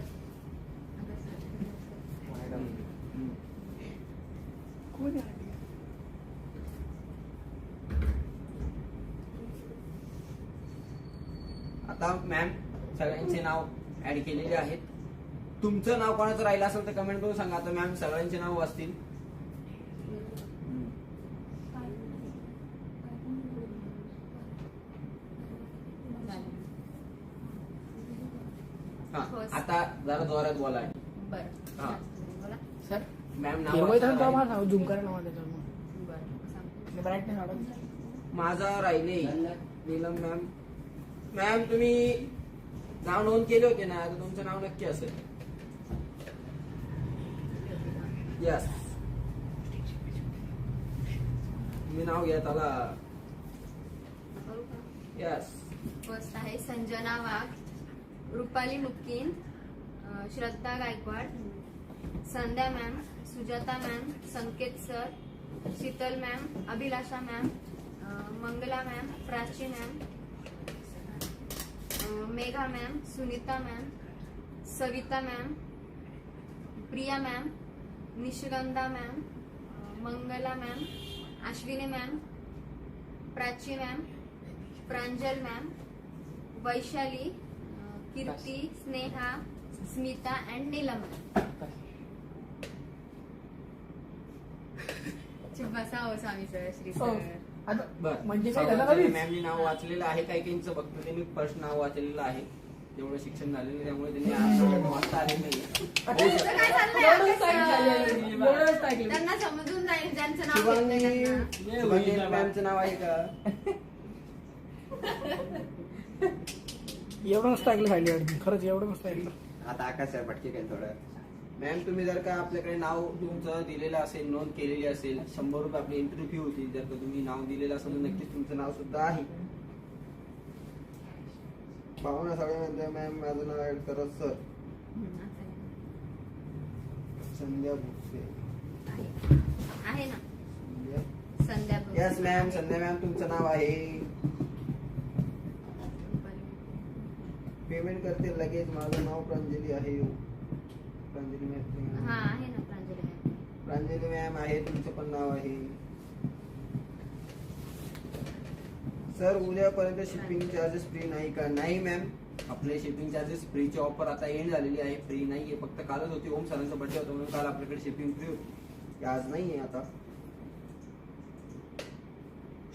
कोण आहे? आता मॅम सगळ्यांचे नाव ऍड केलेले आहेत. तुमचं नाव कोणाचं राहिलं असेल तर कमेंट करून सांगा. आता मॅम सगळ्यांचे नाव वाचतील. हा आता जरा जोरात बोला. बरं हा बोला. सर मॅम ठेवायचं ना नाव मला नाव झूम करा नाव त्याच्यावर बरं सांग. ब्राईटनेस वाढवून. माझा राहिले नीलम मॅम. मॅम तुम्ही नाव नोंद केले होते ना, आता तुमचं नाव नक्की असेल. यस तुम्ही नाव घ्या त्याला. करू का? यस फर्स्ट आहे Sanjana Wagh, Rupali Mukkin, Shraddha Gaikwad, Sandhya ma'am, Sujata ma'am, Sanket sir, Sheetal ma'am, Abhilasha ma'am, Mangala ma'am, Prachi ma'am, Megha ma'am, Sunita ma'am, Savita ma'am, Priya ma'am, Nishigandha ma'am, Mangala ma'am, Ashwini ma'am, Prachi ma'am, Pranjal ma'am, Vaishali, Kirti, Sneha, Smita and Neelam. बसा हो स्वामी सर, श्री हो. सर. आता बर म्हणजे काय झालं का मी? मॅमनी नाव वाचलेलं आहे. काही काहींचं फक्त त्यांनी फर्स्ट नाव वाचलेलं आहे. तेवढं शिक्षण झालेलं नाही, त्यामुळे त्यांनी आज वाचता आले नाही. त्यांचं काय चाललंय? एवढंच ऐकलं. एवढंच ऐकलं. त्यांना समजून जाईल ज्यांचं नाव घेतलंय त्यांना. शुभांगी मॅमचं नाव आहे का? एवढं मस्त ऐकलं खाली खरंच एवढं मस्त ऐकलं. आता आकाश आहे भटके काय थोडं. मॅम तुम्ही जर का आपल्याकडे नाव तुमचं दिलेलं असेल, नोंद केलेली असेल, 100 रुपये आपली एंट्री फी होती. जर का तुम्ही नाव दिलेलं असेल तर नक्कीच तुमचं नाव सुद्धा आहे. पाहुणा सगळ्या म्हणते मॅम माझं नाव ऍड करा सर. संध्या भुसे आहे ना संध्या यस मॅम. संध्या मॅम तुमचं नाव आहे. पेमेंट करते लगेच. माझं नाव प्रांजली आहे. प्रांजली मॅम. हा आहे ना प्रांजली मॅम. प्रांजली मॅम आहे. तुमचं पण नाव आहे. सर उद्यापर्यंत शिपिंग चार्जेस फ्री नाही का? नाही मॅम, आपले शिपिंग चार्जेस फ्रीची ऑफर आता एंड झालेली आहे. फ्री नाहीये, फक्त कालच होती. ओम सरांचा बर्थडे होता म्हणून काल आपल्याकडे शिपिंग फ्री होती. आज नाहीये आता.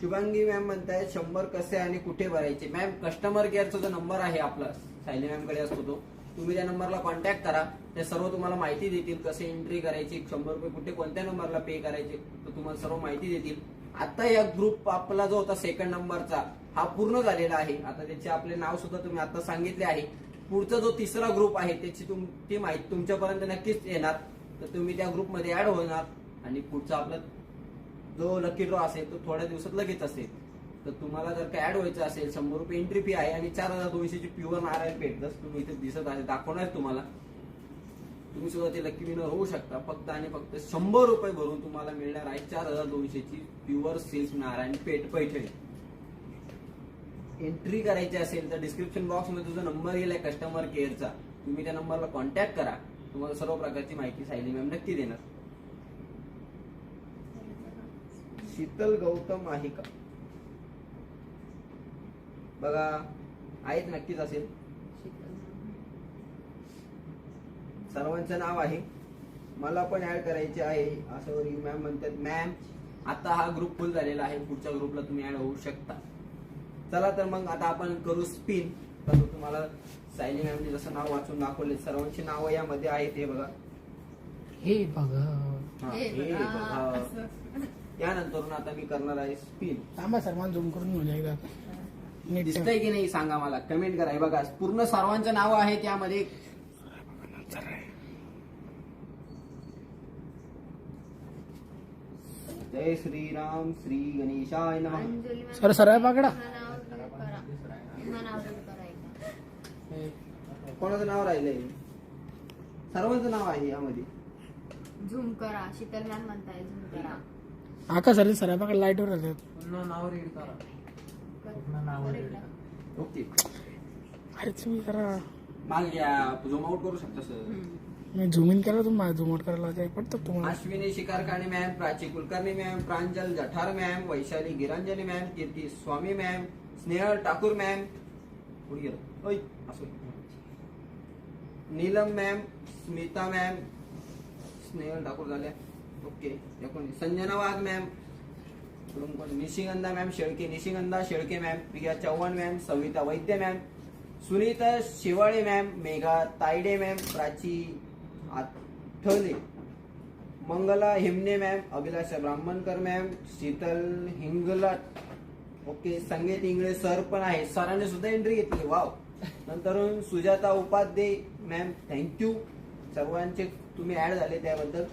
शुभांगी मॅम म्हणतायत 100 कसे आणि कुठे भरायचे? मॅम कस्टमर केअरचा जो नंबर आहे आपला सायली मॅम कडे असतो तो, तुम्ही त्या नंबरला कॉन्टॅक्ट करा. ते सर्व तुम्हाला माहिती देतील. कसे एंट्री करायची, 100 रुपये कुठे कोणत्या नंबरला पे करायचे, तर तुम्हाला सर्व माहिती देतील. आता या ग्रुप आपला जो होता सेकंड नंबरचा हा पूर्ण झालेला आहे. आता त्याचे आपले नाव सुद्धा तुम्ही आता सांगितले आहे. पुढचा जो तिसरा ग्रुप आहे त्याची ती माहिती तुमच्यापर्यंत नक्कीच येणार. तर तुम्ही त्या ग्रुपमध्ये ऍड होणार आणि पुढचा आपला जो लकी ड्रॉ असेल तो थोड्या दिवसात लगेच असेल. तर तुम्हाला जर का ऍड व्हायचं असेल 100 रुपये एंट्री फी आहे आणि 4200ची प्युअर नारायण पेठ जसं तुम्ही इथे दिसत आहे दाखवणार तुम्हाला. तुम्ही सुद्धा ते लकी विनर होऊ शकता. फक्त आणि फक्त 100 रुपये भरून तुम्हाला मिळणार आहे 4200ची प्युअर सिल्क नारायण पेठ पैठणी. एंट्री करायची असेल तर डिस्क्रिप्शन बॉक्स मध्ये जो नंबर गेलाय कस्टमर केअरचा, तुम्ही त्या नंबरला कॉन्टॅक्ट करा. तुम्हाला सर्व प्रकारची माहिती सायली मॅम नक्की देणार. शीतल गौतम आहे का बघा? आहेत, नक्कीच असेल. सर्वांचं नाव आहे. मला पण ऍड करायचे आहे असं मॅम म्हणतात. मॅम आता हा ग्रुप फुल झालेला आहे. पुढच्या ग्रुपला तुम्ही ऍड होऊ शकता. चला तर मग आता आपण करू स्पिन. तर तुम्हाला सायली मॅमने जसं नाव वाचून दाखवले सर्वांची नावं यामध्ये आहेत. हे बघा, हे बघा. हा, हे बघा. त्यानंतर आता मी करणार आहे स्पिन. थांबा सर मला झूम करून घेऊन जाईल. नीट दिसतंय की नाही सांगा मला, कमेंट करा. हे बघा पूर्ण सर्वांचं नाव आहे त्यामध्ये. जय श्रीराम श्री गणेशाय नमः. अंजली मॅम. सर सरळ पकडा. कोणाचं नाव राहिलंय? सर्वांचं नाव आहे यामध्ये. झूम करा. शीतल मॅम म्हणताय झूम करा. आका सर सरळ पकड लाईटवर राहतात. पूर्ण नाव रीड करा. ओके. अरे तुम्ही करा. माग झूम आउट करू शकता सर. मी झूम इन केला तुम्हाला झूम आउट करायला काय पडतं तुम्हाला. Ashwini Shikarkane ma'am, Prachi Kulkarni ma'am, Pranjal Jathar ma'am, Vaishali Giranjali ma'am, Kirti Swami ma'am, Snehal Thakur ma'am, पुढे गेलं ओय असं, नीलम मॅम, स्मिता मॅम, स्नेहल ठाकूर झाल्या okay. Sanjana Wagh ma'am, Nishigandha ma'am Shelke, Nishigandha Shelke ma'am, Priya Chavan ma'am, Savita Vaidya ma'am, Sunita Shivale ma'am, Megha Tayde ma'am, Prachi Athawale, Mangala Himne ma'am, Abhilasha Brahmankar ma'am, Sheetal Hinglat okay. Sangeet Ingle sir पण आहे, सरांनी सुद्धा एंट्री घेतली वाव. नंतर सुजाता उपाध्ये मॅम, थँक्यू सर्वांचे तुम्ही ऍड झाले त्याबद्दल.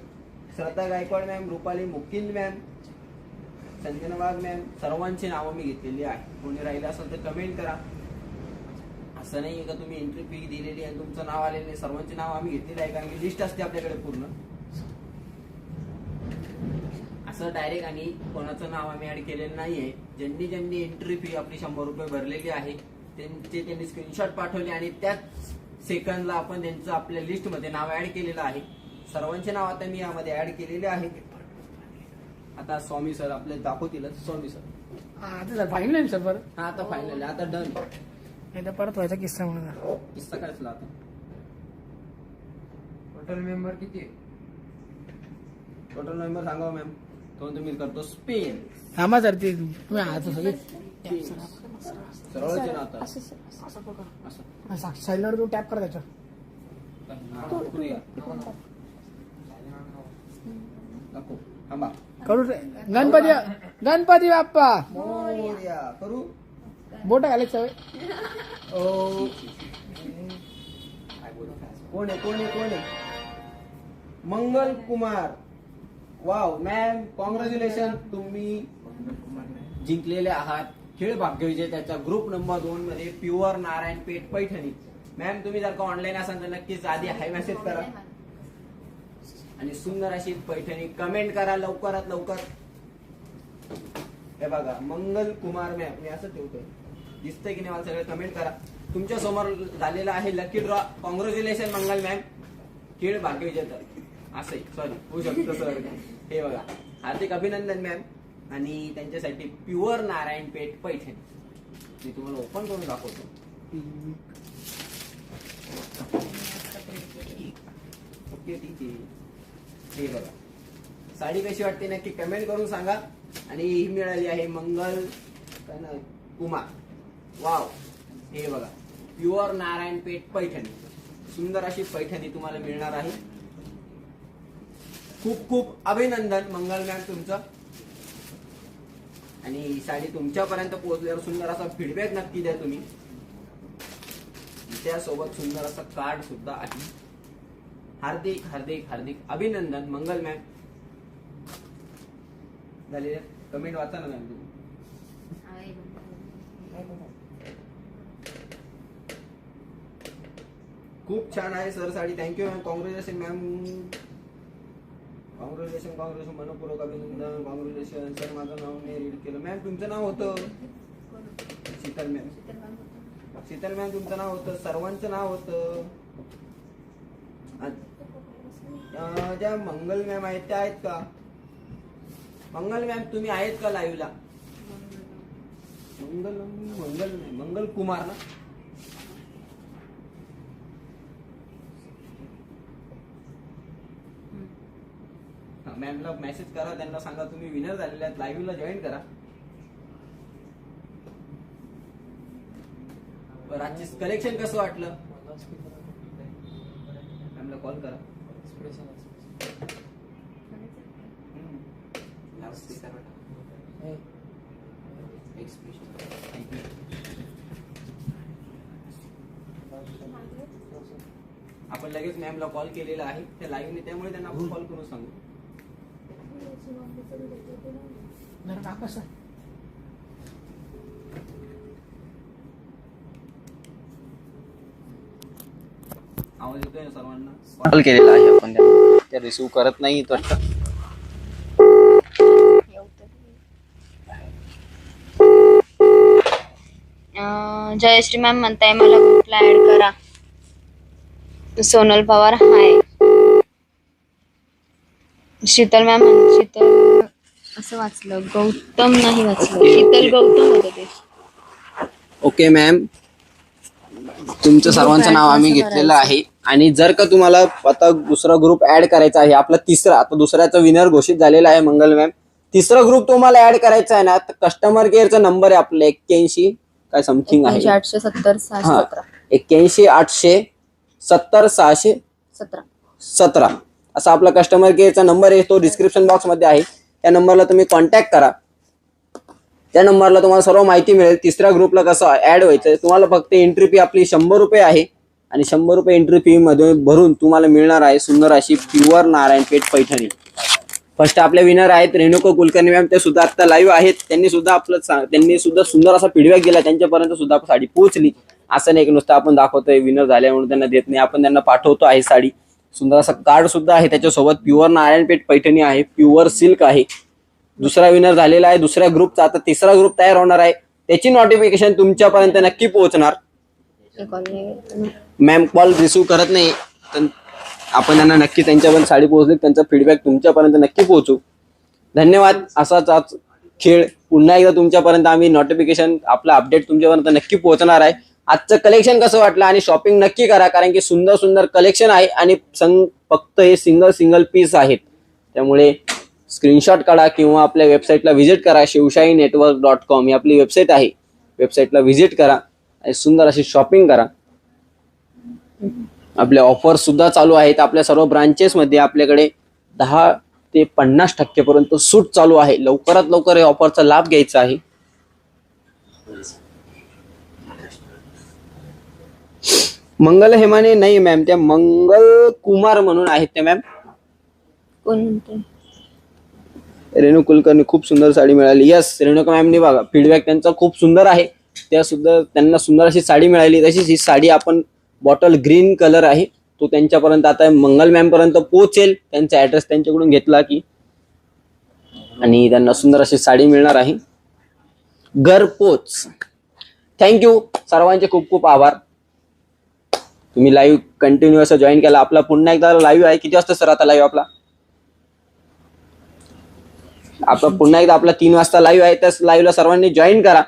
श्रद्धा Gaikwad ma'am, Rupali मुकिंद ma'am, Sanjana Wagh ma'am, सर्वांची नावं मी घेतलेली आहे. कोणी राहिलं असेल तर कमेंट करा. असं नाही का तुम्ही एंट्री फी दिलेली आणि तुमचं नाव आलेलं नाही. सर्वांची नाव आम्ही घेतलेली आहे कारण की लिस्ट असते आपल्याकडे पूर्ण. असं डायरेक्ट आणि कोणाचं नाव आम्ही ऍड केलेलं नाहीये. ज्यांनी एंट्री फी आपली 100 रुपये भरलेली आहे त्यांनी स्क्रीनशॉट पाठवले आणि त्याच सेकंदला आपण त्यांचं आपल्या लिस्ट मध्ये नाव ऍड केलेलं आहे. सर्वांचे नाव आता मी यामध्ये ऍड केलेले आहे. आता स्वामी सर आपले दाखवतीलच. स्वामी सर आता सर फायनल आहे सर बरं. हा आता फायनल आता डन. नाही तर परत व्हायचा किस्सा म्हणा. किस्सा काय झाला आता. टोटल मेंबर किती आहे? टोटल मेंबर सांगा मॅम. तो तुम्ही करतो स्पेन. थांबा सर ते तुम्ही आता सगळे सरळच आहे ना आता. असं बघा असं साईडला तू टॅप कर त्याच्यावर. नको थांबा. करू रे. गणपती बाप्पा मोरया. करू बोट घालायचं सवय. ओ कोण आहे मंगल कुमार. वाव मॅम कॉंग्रॅच्युलेशन, तुम्ही जिंकलेले आहात खेळ भाग्यविजेत्याच्या ग्रुप नंबर 2 मध्ये प्युअर नारायणपेठ पैठणी. मॅम तुम्ही जर का ऑनलाईन असाल तर नक्कीच आधी हाय मेसेज करा आणि सुंदर अशी पैठणी कमेंट करा लवकरात लवकर. हे बघा मंगल कुमार मॅम, मी असं ठेवतोय दिसतंय की नाही मला सगळं कमेंट करा. तुमच्या समोर झालेला आहे लकी ड्रॉ. कॉंग्रॅच्युलेशन मंगल मॅम, खेळ भाग्यविजेता असं सॉरी होऊ शकतं सर. हे बघा हार्दिक अभिनंदन मॅम. आणि त्यांच्यासाठी प्युअर नारायणपेठ पैठणी मी तुम्हाला ओपन करून दाखवतो. ओके ठीक आहे. हे बघा साडी कशी वाटते नक्की कमेंट करून सांगा. आणि ही मिळाली आहे मंगल काय ना कुमार. वाव हे बघा प्युअर नारायणपेठ पैठणी. सुंदर अशी पैठणी तुम्हाला मिळणार आहे. खूप खूप अभिनंदन मंगल मॅम तुमचं. आणि ही साडी तुमच्यापर्यंत पोहोचल्यावर सुंदर असा फीडबॅक नक्की द्या तुम्ही. त्यासोबत सुंदर असं कार्ड सुद्धा आहे. हार्दिक हार्दिक हार्दिक अभिनंदन मंगल मॅम. झाले कमेंट वाचा ना मॅम तुम्ही. खूप छान आहे sir sari. Thank you ma'am. Congratulation ma'am. Congratulation मनपूर्वक अभिनंदन. Congratulation sir. माझं नाव मी रीड केलं. मॅम तुमचं नाव होतं शीतल मॅम. शीतल मॅम तुमचं नाव होतं. सर्वांचं नाव होतं. ज्या मंगल मॅम आहेत त्या आहेत का. मंगल मॅम तुम्ही आहेत का लाईव्हला. मंगल कुमार ना. मॅमला मेसेज करा. त्यांना सांगा तुम्ही विनर झालेले आहेत. लाईव्हला जॉईन करा. बरं आजचे कलेक्शन कसं वाटलं. मॅमला कॉल करा. आपण लगेच मॅमला कॉल केलेला आहे त्या लाईव्हने. त्यामुळे त्यांना आपण कॉल करून सांगू. आवाज येतोय ना सर्वांना. कॉल केलेला आहे आपण त्यांना. त्या रिसिव्ह करत नाही वाटतं. जयश्री मॅम म्हणताय मला ग्रुपला ऍड करा. सोनल पवार हाय. शीतल मॅम शीतल असं वाचलं, गौतम नाही वाचलं, शीतल गौतम होतं ते. ओके मॅम, तुमचं सर्वांचं नाव आम्ही घेतलेलं आहे. आणि जर का तुम्हाला आता दुसरा ग्रुप ऍड करायचा आहे, आपला तिसरा, आता दुसऱ्याचा विनर घोषित झालेला आहे मंगल मॅम. तिसरा ग्रुप तुम्हाला ऍड करायचा आहे ना, तर कस्टमर केअरचा नंबर आहे आपला 81 काय समथिंग आहे, 870 617 81 870 617 असा आपला कस्टमर केअरचा नंबर आहे. तो डिस्क्रिप्शन बॉक्स मध्ये आहे. त्या नंबरला तुम्ही कॉन्टॅक्ट करा. त्या नंबरला तुम्हाला सर्व माहिती मिळेल. तिसऱ्या ग्रुपला कसं ऍड व्हायचं, तुम्हाला फक्त एंट्री फी आपली 100 रुपये आहे. आणि 100 रुपये एंट्री फी मध्ये भरून तुम्हाला मिळणार आहे सुंदर अशी प्युअर नारायणपेठ पैठणी. फर्स्ट आपले विनर आहेत रेणुका कुलकर्णी मॅम. ते सुद्धा आता लाईव्ह आहेत. त्यांनी सुद्धा सुंदर असा फीडबॅक दिला. त्यांच्यापर्यंत सुद्धा साडी पोहोचली. असं नाही की नुसतं आपण दाखवतोय विनर झाल्या म्हणून त्यांना देत नाही, आपण त्यांना पाठवतो आहे साडी. सुंदर असा कार्ड सुद्धा आहे त्याच्यासोबत. प्युअर नारायणपेठ पैठणी आहे, प्युअर सिल्क आहे. दुसरा विनर झालेला आहे दुसऱ्या ग्रुपचा. आता तिसरा ग्रुप तयार होणार आहे, त्याची नोटिफिकेशन तुमच्यापर्यंत नक्की पोहोचणार. मॅम कॉल रिसिव्ह करत नाही, तर आपण त्यांना नक्की त्यांच्यापर्यंत साडी पोहोचली, त्यांचा फीडबॅक तुमच्यापर्यंत नक्की पोहोचू. धन्यवाद. असाच खेळ पुन्हा एकदा तुमच्यापर्यंत आम्ही नोटिफिकेशन आपला अपडेट तुमच्यापर्यंत नक्की पोहोचणार आहे. आजचं कलेक्शन कसं वाटलं आणि शॉपिंग नक्की करा, कारण की सुंदर सुंदर कलेक्शन आहे आणि फक्त हे सिंगल पीस आहेत. त्यामुळे स्क्रीनशॉट काढा किंवा आपल्या वेबसाईटला व्हिजिट करा. शिवशाहीनेटवर्क.com ही आपली वेबसाईट आहे. वेबसाईटला व्हिजिट करा आणि सुंदर अशी शॉपिंग करा. आपले ऑफर सुद्धा चालू आहेत. आपल्या सर्व ब्रांचेस मध्ये आपल्याकडे 10 ते 50% पर्यंत सूट चालू आहे. लवकरात लवकर या ऑफरचा लाभ घ्यायचा आहे. मंगल हेमाने नाही मॅम, त्या मंगल कुमार म्हणून आहेत त्या मॅम. कोण म्हणते? रेणू कुलकर्णी खूप सुंदर साडी मिळाली. यस, रेणुका मॅमने बघा फीडबॅक त्यांचा खूप सुंदर आहे. त्यांना सुंदर अशी साडी मिळाली. तशीच ही साडी आपण बॉटल ग्रीन कलर आहे तो त्यांच्यापर्यंत आता मंगल मॅम पर्यंत पोहोचेल. त्यांचा ऍड्रेस त्यांच्याकडून घेतला की आणि त्यांना सुंदर अशी साडी मिळणार आहे. घरपोच. थँक्यू सर्वांचे खूप खूप आभार. तुम्ही लाईव्ह कंटिन्यू असं जॉईन केला. आपला पुन्हा एकदा लाईव्ह आहे. किती वाजता सर आता लाईव्ह आपला पुन्हा एकदा आपला 3 वाजता लाईव्ह आहे. त्या लाईव्हला सर्वांनी जॉईन करा.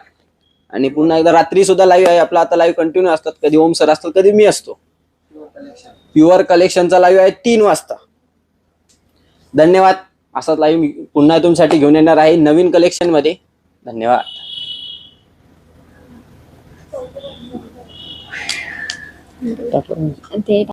आणि पुन्हा एकदा रात्री सुद्धा लाईव्ह आहे आपला. आता लाईव्ह कंटिन्यू असतात. कधी ओम सर असतात, कधी मी असतो. प्युअर कलेक्शनचा लाईव्ह आहे 3 वाजता. धन्यवाद. असाच लाईव्ह पुन्हा तुमच्यासाठी घेऊन येणार आहे नवीन कलेक्शन मध्ये. धन्यवाद. ते